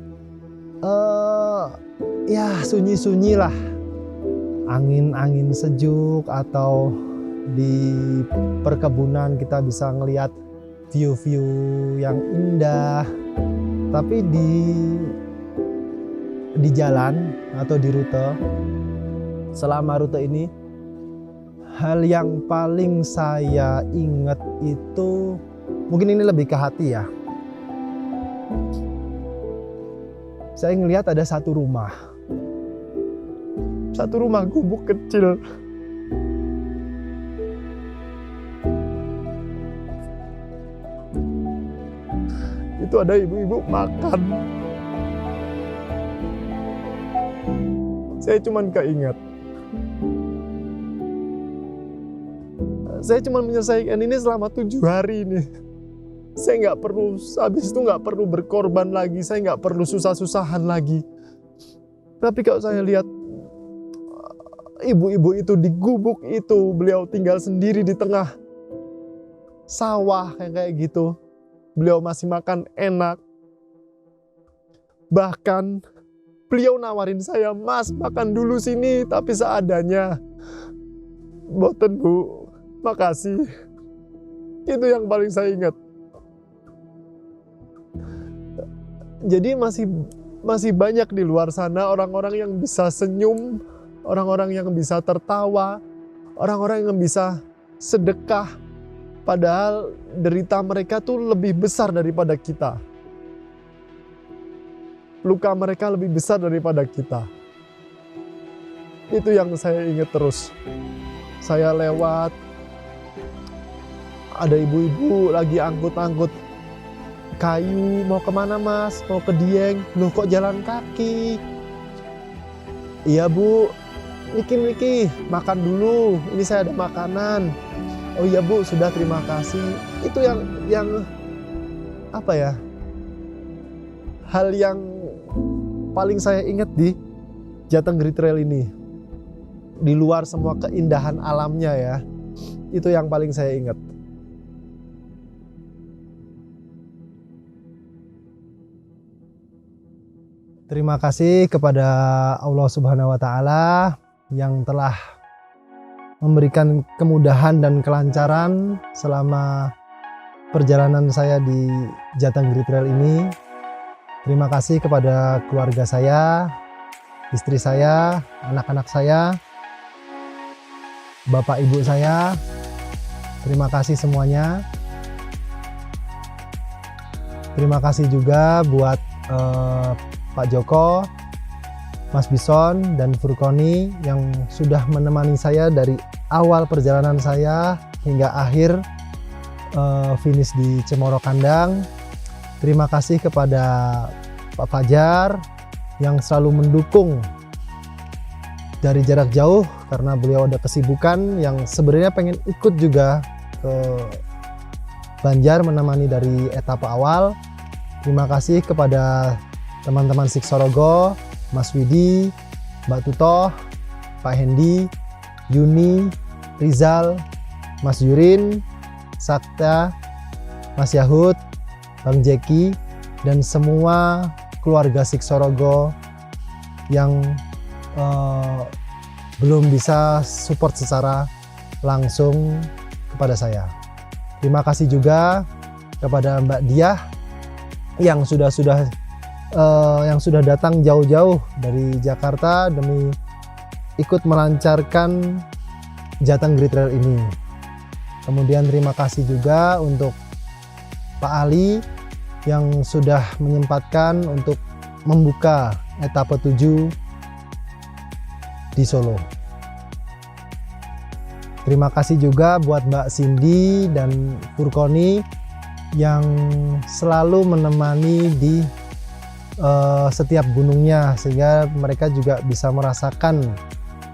ya sunyi-sunyi lah. Angin-angin sejuk, atau di perkebunan kita bisa ngelihat view-view yang indah. Tapi di jalan atau di rute, selama rute ini, hal yang paling saya ingat itu, mungkin ini lebih ke hati ya. Saya ngelihat ada satu rumah gubuk kecil. Itu ada ibu-ibu makan saya cuman keinget. Saya cuma menyelesaikan ini selama 7 hari ini. Saya nggak perlu, habis itu nggak perlu berkorban lagi, saya nggak perlu susah-susahan lagi. Tapi kalau saya lihat ibu-ibu itu di gubuk itu, beliau tinggal sendiri di tengah sawah kayak gitu. Beliau masih makan enak. Bahkan beliau nawarin saya, "Mas, makan dulu sini, tapi seadanya." "Boten, Bu, makasih." Itu yang paling saya ingat. Jadi masih banyak di luar sana orang-orang yang bisa senyum, orang-orang yang bisa tertawa, orang-orang yang bisa sedekah, padahal derita mereka tuh lebih besar daripada kita. Luka mereka lebih besar daripada kita. Itu yang saya ingat terus. Saya lewat, ada ibu-ibu lagi angkut-angkut kayu, "Mau kemana, Mas?" "Mau ke Dieng." "Loh, kok jalan kaki?" "Iya, Bu, Niki, makan dulu, ini saya ada makanan." "Oh iya, Bu, sudah, terima kasih." Itu yang apa ya, hal yang paling saya ingat di Jatenggiri Trail ini. Di luar semua keindahan alamnya ya, itu yang paling saya ingat. Terima kasih kepada Allah Subhanahu wa Ta'ala yang telah memberikan kemudahan dan kelancaran selama perjalanan saya di Jatenggiri Trail ini. Terima kasih kepada keluarga saya, istri saya, anak-anak saya, bapak ibu saya. Terima kasih semuanya. Terima kasih juga buat Pak Joko, Mas Bison, dan Furkoni yang sudah menemani saya dari awal perjalanan saya hingga akhir finish di Cemoro Kandang. Terima kasih kepada Pak Fajar yang selalu mendukung dari jarak jauh karena beliau ada kesibukan yang sebenarnya pengen ikut juga ke Banjar menemani dari etapa awal. Terima kasih kepada teman-teman Siksorogo, Mas Widi, Mbak Tutoh, Pak Hendi, Yuni, Rizal, Mas Yurin, Sakta, Mas Yahud, Bang Jeki, dan semua keluarga Siksorogo yang belum bisa support secara langsung kepada saya. Terima kasih juga kepada Mbak Diah yang sudah datang jauh-jauh dari Jakarta demi ikut melancarkan Jatenggiri Trail ini. Kemudian terima kasih juga untuk Pak Ali yang sudah menyempatkan untuk membuka etapa 7 di Solo. Terima kasih juga buat Mbak Cindy dan Furkoni yang selalu menemani di setiap gunungnya sehingga mereka juga bisa merasakan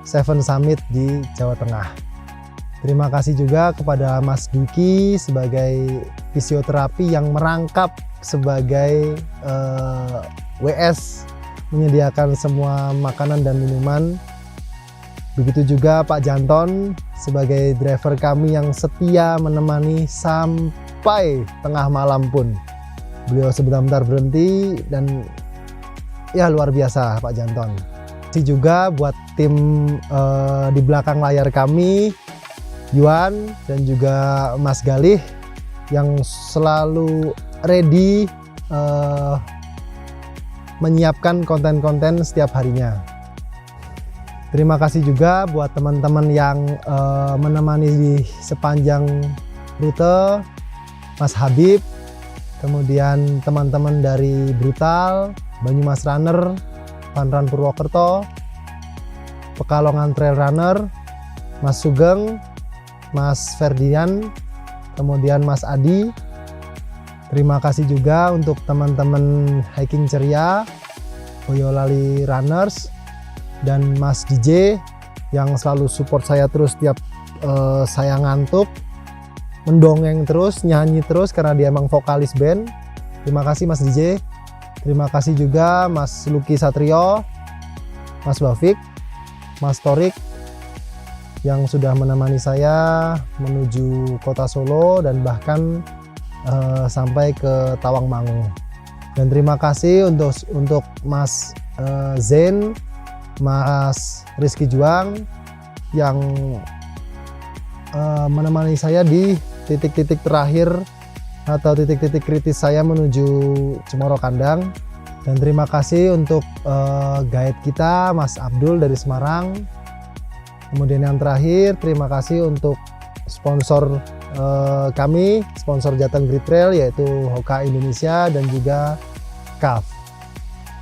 Seven Summit di Jawa Tengah. Terima kasih juga kepada Mas Duki sebagai fisioterapi yang merangkap sebagai WS, menyediakan semua makanan dan minuman. Begitu juga Pak Janton sebagai driver kami yang setia menemani sampai tengah malam pun. Beliau sebentar berhenti dan ya luar biasa Pak Janton. Terima kasih juga buat tim di belakang layar kami, Yuan dan juga Mas Galih yang selalu ready menyiapkan konten-konten setiap harinya. Terima kasih juga buat teman-teman yang menemani di sepanjang rute, Mas Habib, kemudian teman-teman dari Brutal, Banyumas Runner, Panran Purwokerto, Pekalongan Trail Runner, Mas Sugeng, Mas Ferdian, kemudian Mas Adi. Terima kasih juga untuk teman-teman Hiking Ceria, Boyolali Runners, dan Mas DJ yang selalu support saya terus tiap saya ngantuk, mendongeng terus, nyanyi terus karena dia emang vokalis band. Terima kasih Mas DJ. Terima kasih juga Mas Lucky Satrio, Mas Bafik, Mas Torik yang sudah menemani saya menuju kota Solo dan bahkan sampai ke Tawangmangu. Dan terima kasih untuk Mas Zen, Mas Rizky Juang yang menemani saya di titik-titik terakhir atau titik-titik kritis saya menuju Cemoro Kandang. Dan terima kasih untuk guide kita Mas Abdul dari Semarang. Kemudian yang terakhir, terima kasih untuk sponsor kami, sponsor Jateng Great Trail, yaitu Hoka Indonesia dan juga CAF.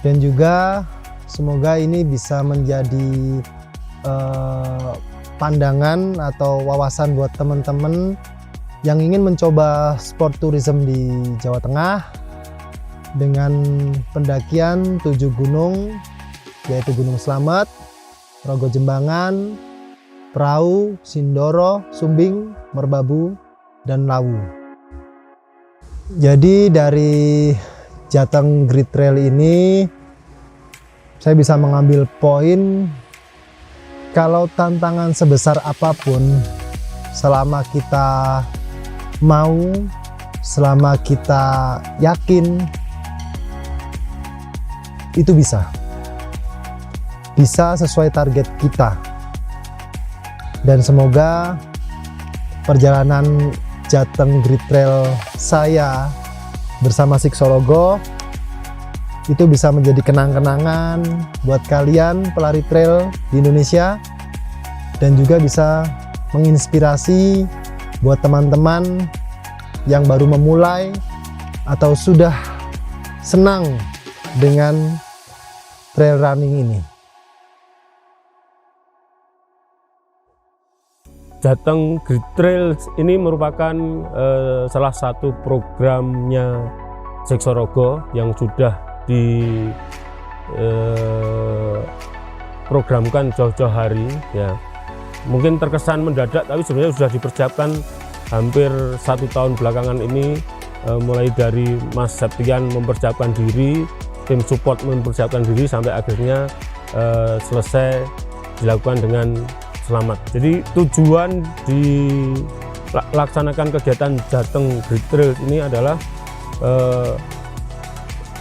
Dan juga semoga ini bisa menjadi pandangan atau wawasan buat teman-teman yang ingin mencoba sport tourism di Jawa Tengah dengan pendakian 7 gunung, yaitu Gunung Slamet, Rogo Jembangan, Prau, Sindoro, Sumbing, Merbabu, dan Lawu. Jadi dari Jateng Great Trail ini saya bisa mengambil poin kalau tantangan sebesar apapun, selama kita mau, selama kita yakin, itu bisa sesuai target kita. Dan semoga perjalanan Jateng Great Trail saya bersama Siksologo itu bisa menjadi kenang-kenangan buat kalian pelari trail di Indonesia, dan juga bisa menginspirasi buat teman-teman yang baru memulai atau sudah senang dengan trail running ini. Jateng Great Trail ini merupakan salah satu programnya Siksologo yang sudah diprogramkan jauh-jauh hari, ya. Mungkin terkesan mendadak, tapi sebenarnya sudah dipersiapkan hampir 1 tahun belakangan ini, mulai dari Mas Septian mempersiapkan diri, tim support mempersiapkan diri, sampai akhirnya selesai dilakukan dengan selamat. Jadi tujuan dilaksanakan kegiatan Jateng Great Trail ini adalah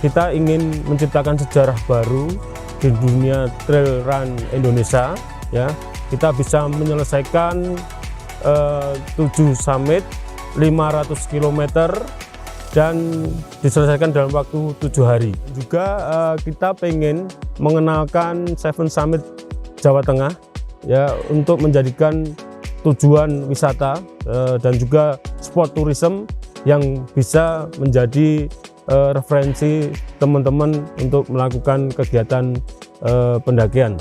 kita ingin menciptakan sejarah baru di dunia trail run Indonesia, ya. Kita bisa menyelesaikan 7 summit, 500 km, dan diselesaikan dalam waktu 7 hari. Juga kita pengen mengenalkan 7 Summit Jawa Tengah, ya, untuk menjadikan tujuan wisata dan juga sport tourism yang bisa menjadi referensi teman-teman untuk melakukan kegiatan pendakian.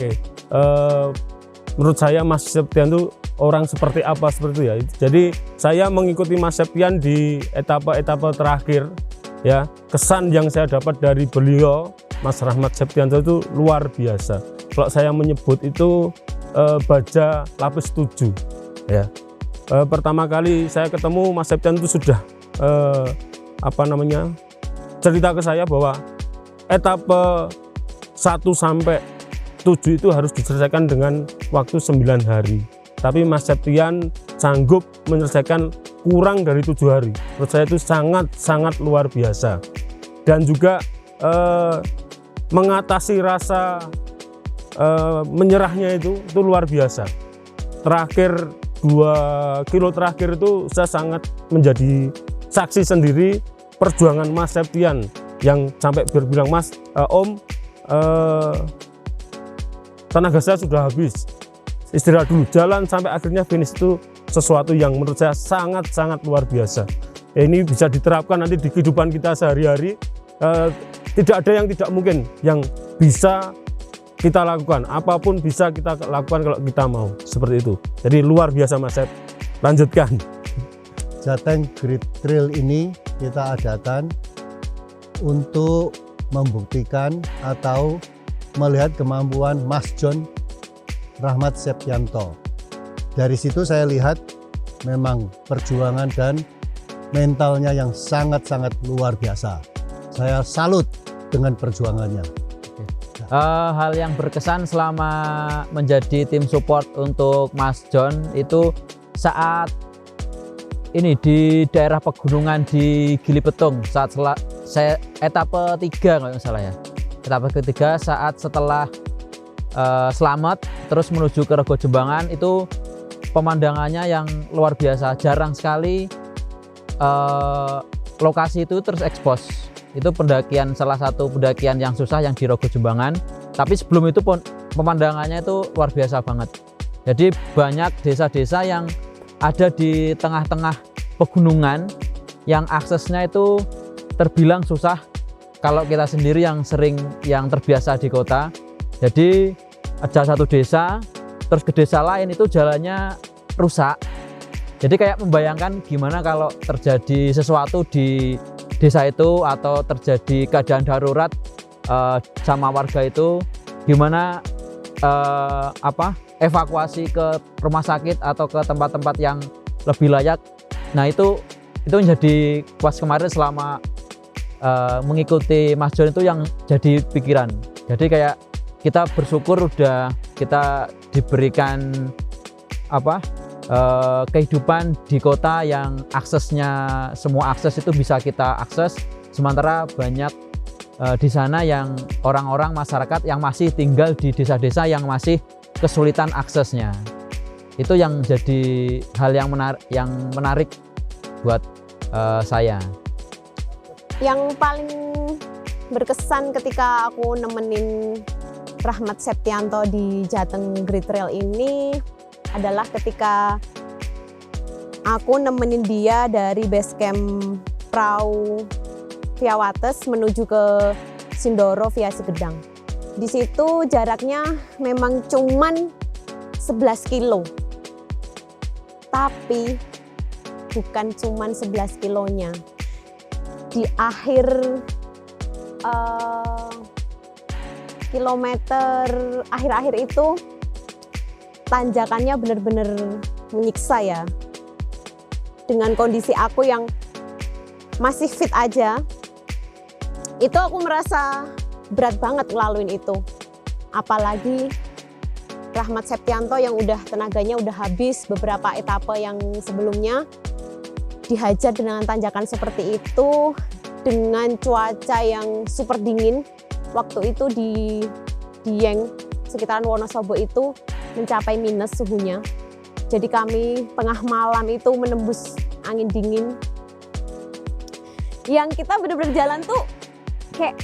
Menurut saya Mas Septian itu orang seperti apa seperti itu, ya. Jadi saya mengikuti Mas Septian di etapa-etapa terakhir, ya. Kesan yang saya dapat dari beliau, Mas Rahmat Septianto, itu luar biasa. Kalau saya menyebut itu baja lapis 7, ya. Pertama kali saya ketemu Mas Septian itu sudah cerita ke saya bahwa etapa 1 sampai 7 itu harus diselesaikan dengan waktu 9 hari. Tapi Mas Septian sanggup menyelesaikan kurang dari 7 hari. Menurut saya itu sangat luar biasa. Dan juga mengatasi rasa menyerahnya itu luar biasa. Terakhir 2 kilo terakhir itu saya sangat menjadi saksi sendiri perjuangan Mas Septian yang sampai berbilang, "Mas, Om, tenaga saya sudah habis, istirahat dulu." Jalan sampai akhirnya finish itu sesuatu yang menurut saya sangat luar biasa. Ini bisa diterapkan nanti di kehidupan kita sehari-hari. Tidak ada yang tidak mungkin yang bisa kita lakukan. Apapun bisa kita lakukan kalau kita mau. Seperti itu. Jadi luar biasa Mas Sep. Lanjutkan. Jateng Great Trail ini kita adakan untuk membuktikan atau melihat kemampuan Mas John Rahmat Septianto. Dari situ saya lihat memang perjuangan dan mentalnya yang sangat-sangat luar biasa. Saya salut dengan perjuangannya. Hal yang berkesan selama menjadi tim support untuk Mas John itu saat ini di daerah pegunungan di Gili Petung, saat saya etape 3 kalau nggak salah ya. Etape ketiga saat setelah selamat terus menuju ke Rego Jembangan, itu pemandangannya yang luar biasa. Jarang sekali lokasi itu terus ekspos. Itu pendakian, salah satu pendakian yang susah yang di Rego Jembangan. Tapi sebelum itu pun pemandangannya itu luar biasa banget. Jadi banyak desa-desa yang ada di tengah-tengah pegunungan yang aksesnya itu terbilang susah kalau kita sendiri yang terbiasa di kota. Jadi ada satu desa terus ke desa lain itu jalannya rusak. Jadi kayak membayangkan gimana kalau terjadi sesuatu di desa itu atau terjadi keadaan darurat sama warga itu, gimana evakuasi ke rumah sakit atau ke tempat-tempat yang lebih layak. Nah itu menjadi pas kemarin selama mengikuti Mas John itu yang jadi pikiran. Jadi kayak kita bersyukur udah kita diberikan kehidupan di kota yang aksesnya, semua akses itu bisa kita akses, sementara banyak di sana yang orang-orang masyarakat yang masih tinggal di desa-desa yang masih kesulitan aksesnya. Itu yang jadi hal yang menarik buat saya. Yang paling berkesan ketika aku nemenin Rahmat Septianto di Jateng Great Trail ini adalah ketika aku nemenin dia dari base camp Prau via Wates menuju ke Sindoro via Sigedang. Di situ jaraknya memang cuman 11 kilo. Tapi bukan cuman 11 kilonya. Di akhir kilometer akhir-akhir itu tanjakannya benar-benar menyiksa ya. Dengan kondisi aku yang masih fit aja, itu aku merasa berat banget ngelaluin itu. Apalagi Rahmat Septianto yang tenaganya udah habis beberapa etape yang sebelumnya, dihajar dengan tanjakan seperti itu, dengan cuaca yang super dingin. Waktu itu di Dieng, sekitaran Wonosobo itu mencapai minus suhunya. Jadi kami tengah malam itu menembus angin dingin. Yang kita benar-benar jalan tuh kayak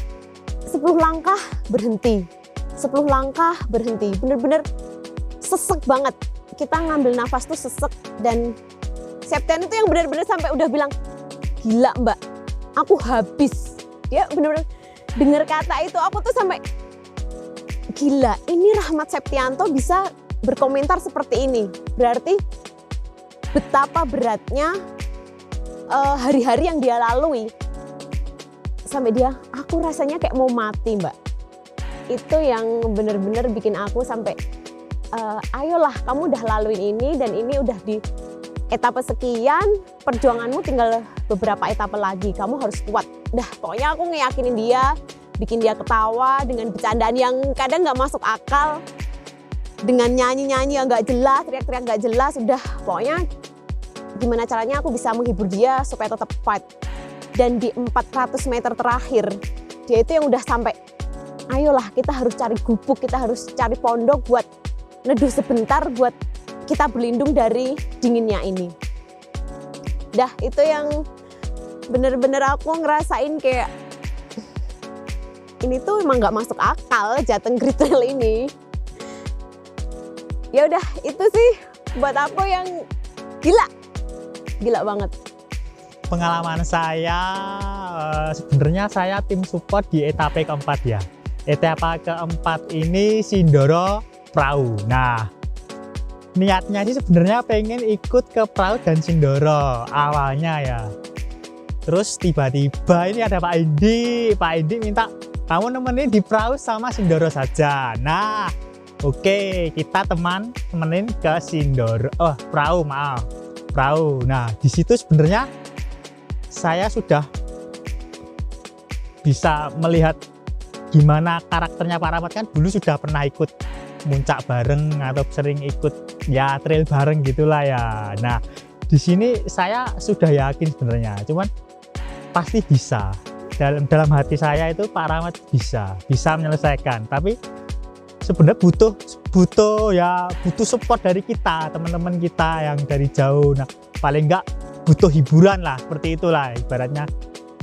10 langkah berhenti. 10 langkah berhenti. Bener-bener sesek banget. Kita ngambil nafas tuh sesek, dan Septian itu yang benar-benar sampai udah bilang, "Gila Mbak, aku habis." Dia bener-bener dengar kata itu, aku tuh sampai gila, ini Rahmat Septianto bisa berkomentar seperti ini. Berarti betapa beratnya hari-hari yang dia lalui. Sampai dia, aku rasanya kayak mau mati Mbak. Itu yang bener-bener bikin aku sampai, ayolah kamu udah laluin ini, dan ini udah di etape sekian, perjuanganmu tinggal beberapa etape lagi, kamu harus kuat. Dah, pokoknya aku ngeyakinin dia, bikin dia ketawa dengan bercandaan yang kadang nggak masuk akal, dengan nyanyi-nyanyi yang nggak jelas, teriak-teriak nggak jelas. Udah, pokoknya gimana caranya aku bisa menghibur dia supaya tetap fight. Dan di 400 meter terakhir, dia itu yang udah sampai, ayolah kita harus cari gubuk, kita harus cari pondok buat neduh sebentar, buat kita berlindung dari dinginnya ini. Dah, itu yang bener-bener aku ngerasain kayak, ini tuh emang nggak masuk akal Jateng Great Trail ini. Ya udah, itu sih buat aku yang gila banget. Pengalaman saya, sebenarnya saya tim support di etape keempat ya. Etape keempat ini Sindoro Prau. Nah, niatnya sih sebenarnya pengen ikut ke Prau dan Sindoro awalnya ya. Terus tiba-tiba ini ada Pak Indi minta kamu nemenin di perahu sama Sindoro saja. Nah, oke, kita temenin ke Sindoro. Oh, perahu, maaf. Perahu. Nah, di situ sebenarnya saya sudah bisa melihat gimana karakternya Pak Rahmat. Kan dulu sudah pernah ikut muncak bareng atau sering ikut ya trail bareng gitulah ya. Nah, di sini saya sudah yakin sebenarnya, cuman pasti bisa. Dalam hati saya itu Pak Rahmat bisa menyelesaikan, tapi sebenarnya butuh support dari kita, teman-teman kita yang dari jauh. Nah, paling enggak butuh hiburan lah, seperti itulah ibaratnya.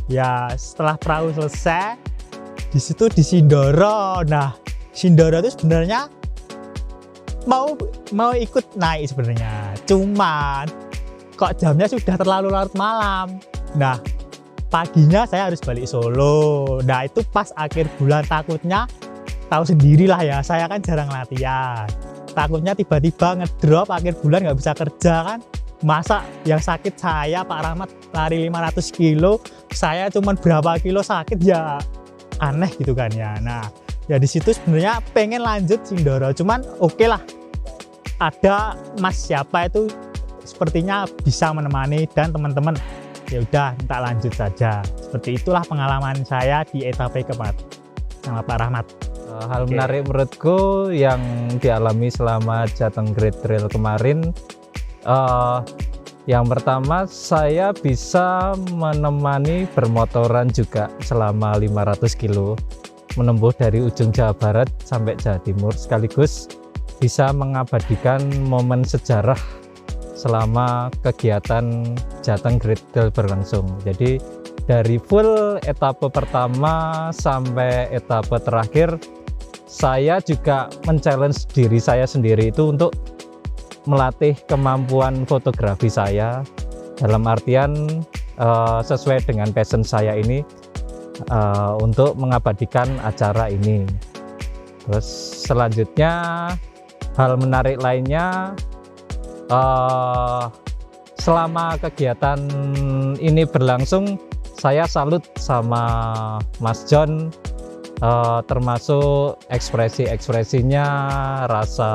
Ya setelah perahu selesai, di situ di Sindoro. Nah, Sindoro itu sebenarnya mau ikut naik sebenarnya, cuman kok jamnya sudah terlalu larut malam. Nah, paginya saya harus balik Solo. Nah, itu pas akhir bulan, takutnya tahu sendirilah ya, saya kan jarang latihan. Takutnya tiba-tiba ngedrop akhir bulan nggak bisa kerja kan. Masa yang sakit saya, Pak Rahmat lari 500 kilo, saya cuman berapa kilo sakit, ya aneh gitu kan ya. Nah, ya di situ sebenarnya pengen lanjut Sindoro, cuman oke lah, ada Mas siapa itu sepertinya bisa menemani dan teman-teman. Ya udah, minta lanjut saja. Seperti itulah pengalaman saya di etape keempat sama Pak Rahmat. Hal menarik menurutku yang dialami selama Jateng Great Trail kemarin, yang pertama saya bisa menemani bermotoran juga selama 500 kilo, menempuh dari ujung Jawa Barat sampai Jawa Timur, sekaligus bisa mengabadikan momen sejarah selama kegiatan Jateng Great Trail berlangsung. Jadi dari full etape pertama sampai etape terakhir, saya juga men-challenge diri saya sendiri itu untuk melatih kemampuan fotografi saya, dalam artian sesuai dengan passion saya ini, untuk mengabadikan acara ini. Terus selanjutnya hal menarik lainnya, selama kegiatan ini berlangsung, saya salut sama Mas John, termasuk ekspresi-ekspresinya, rasa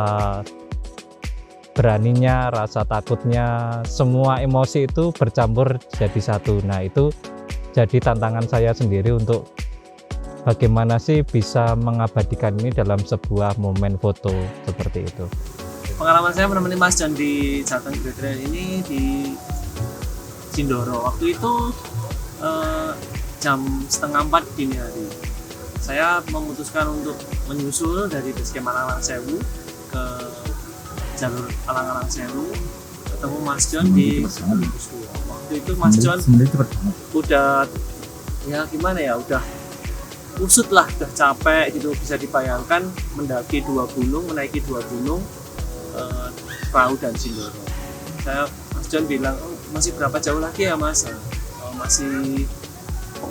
beraninya, rasa takutnya, semua emosi itu bercampur jadi satu. Nah, itu jadi tantangan saya sendiri untuk bagaimana sih bisa mengabadikan ini dalam sebuah momen foto seperti itu. Pengalaman saya menemani Mas John di Jateng Great Trail ini di Sindoro. Waktu itu jam 3:30 dini hari. Saya memutuskan untuk menyusul dari basecamp Alang-Alang Sewu ke jalur Alang-Alang Sewu, ketemu Mas John di waktu itu Mas John udah ya gimana ya, udah usut lah, udah capek gitu, bisa dibayangkan mendaki 2 gunung, menaiki 2 gunung, perahu dan Sindoro. Mas John bilang, oh, masih berapa jauh lagi ya Mas? Masih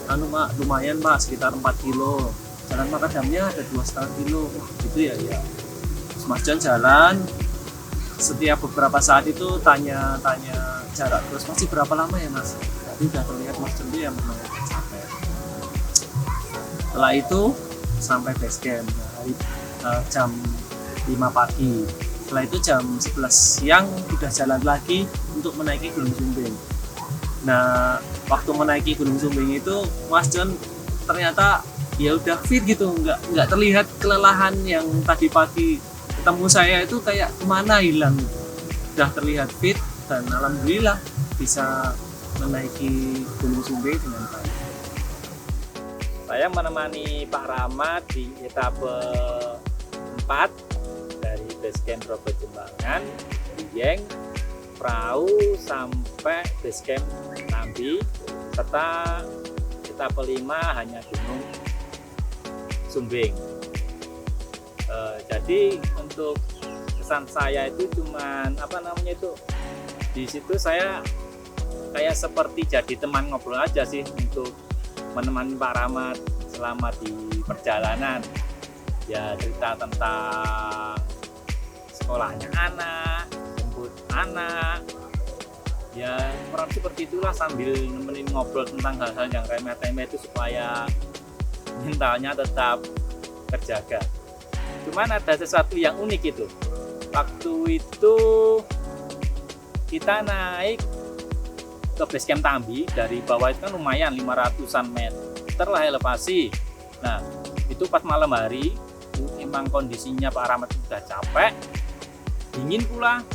Pak, lumayan Pak, sekitar 4 kilo. Jalan makadamnya ada 2,5 kilo. Wah, gitu ya. Mas John jalan, setiap beberapa saat itu tanya jarak, terus masih berapa lama ya Mas? Tadi udah terlihat Mas John itu yang memang capek. Setelah itu sampai base camp jam 5 pagi. Setelah itu jam 11 siang udah jalan lagi untuk menaiki Gunung Sumbing. Nah, waktu menaiki Gunung Sumbing itu Mas John ternyata ya udah fit gitu, nggak terlihat kelelahan yang tadi pagi ketemu saya itu kayak kemana hilang. Udah terlihat fit dan alhamdulillah bisa menaiki Gunung Sumbing dengan baik. Saya menemani Pak Rahmat di etape 4 dari basecamp Rogo Jembangan, Dieng, perahu sampai basecamp Nambi, serta etape 5 hanya Gunung Sumbing. Jadi untuk kesan saya itu cuman di situ saya kayak seperti jadi teman ngobrol aja sih, untuk menemani Pak Rahmat selama di perjalanan. Ya, cerita tentang sekolahnya anak, jemput anak, ya kurang seperti itulah, sambil nemenin ngobrol tentang hal-hal yang remeh-temeh itu supaya mentalnya tetap terjaga. Cuman ada sesuatu yang unik itu. Waktu itu kita naik ke base camp Tambi, dari bawah itu kan lumayan 500-an meter lah elevasi. Nah, itu pas malam hari, itu emang kondisinya Pak Rahmat sudah capek, dingin pula.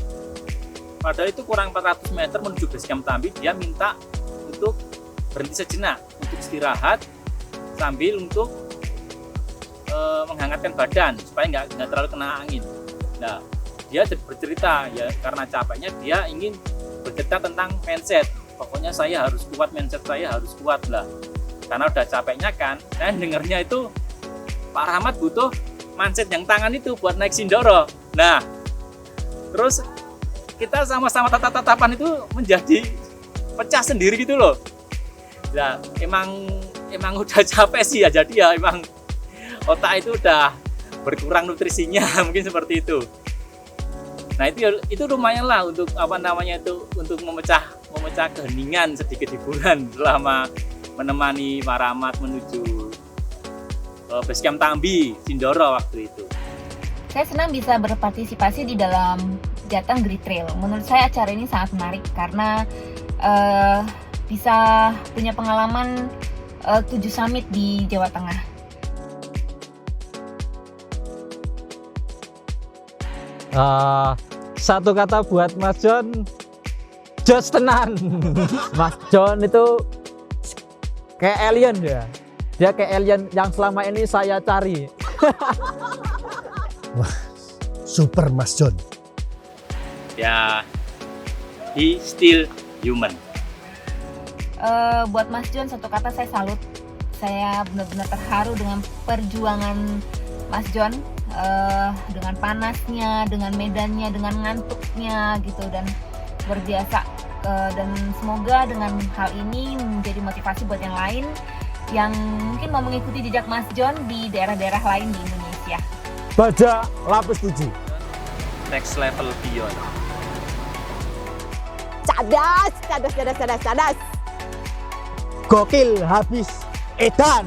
Padahal itu kurang 400 meter menuju base camp Tambi, dia minta untuk berhenti sejenak, untuk istirahat sambil untuk menghangatkan badan supaya nggak terlalu kena angin. Nah, dia bercerita ya karena capeknya dia ingin bercerita tentang mindset. Pokoknya saya harus kuat, mindset saya harus kuat lah. Karena udah capeknya kan, saya dengarnya itu Pak Rahmat butuh mindset yang tangan itu buat naik Sindoro. Nah, terus kita sama-sama tatap-tatapan itu menjadi pecah sendiri gitu loh. Nah, emang udah capek sih ya, jadi ya emang otak itu udah berkurang nutrisinya mungkin seperti itu. Nah, itu lumayan lah untuk apa namanya itu, untuk memecah keheningan, sedikit hiburan selama menemani Pak Rahmat menuju base camp Tambi Sindoro waktu itu. Saya senang bisa berpartisipasi di dalam Jateng Great Trail. Menurut saya acara ini sangat menarik karena bisa punya pengalaman 7 summit di Jawa Tengah. Satu kata buat Mas John, jos tenan. Mas John itu kayak alien ya. Dia kayak alien yang selama ini saya cari. Wah, super Mas John. Ya, he still human. Buat Mas John, satu kata, saya salut. Saya benar-benar terharu dengan perjuangan Mas John, dengan panasnya, dengan medannya, dengan ngantuknya gitu, dan luar biasa. Dan semoga dengan hal ini menjadi motivasi buat yang lain yang mungkin mau mengikuti jejak Mas John di daerah-daerah lain di Indonesia. Baja lapis 7. Next level beyond. Cadas, cadas, cadas, cadas, cadas. Gokil habis edan.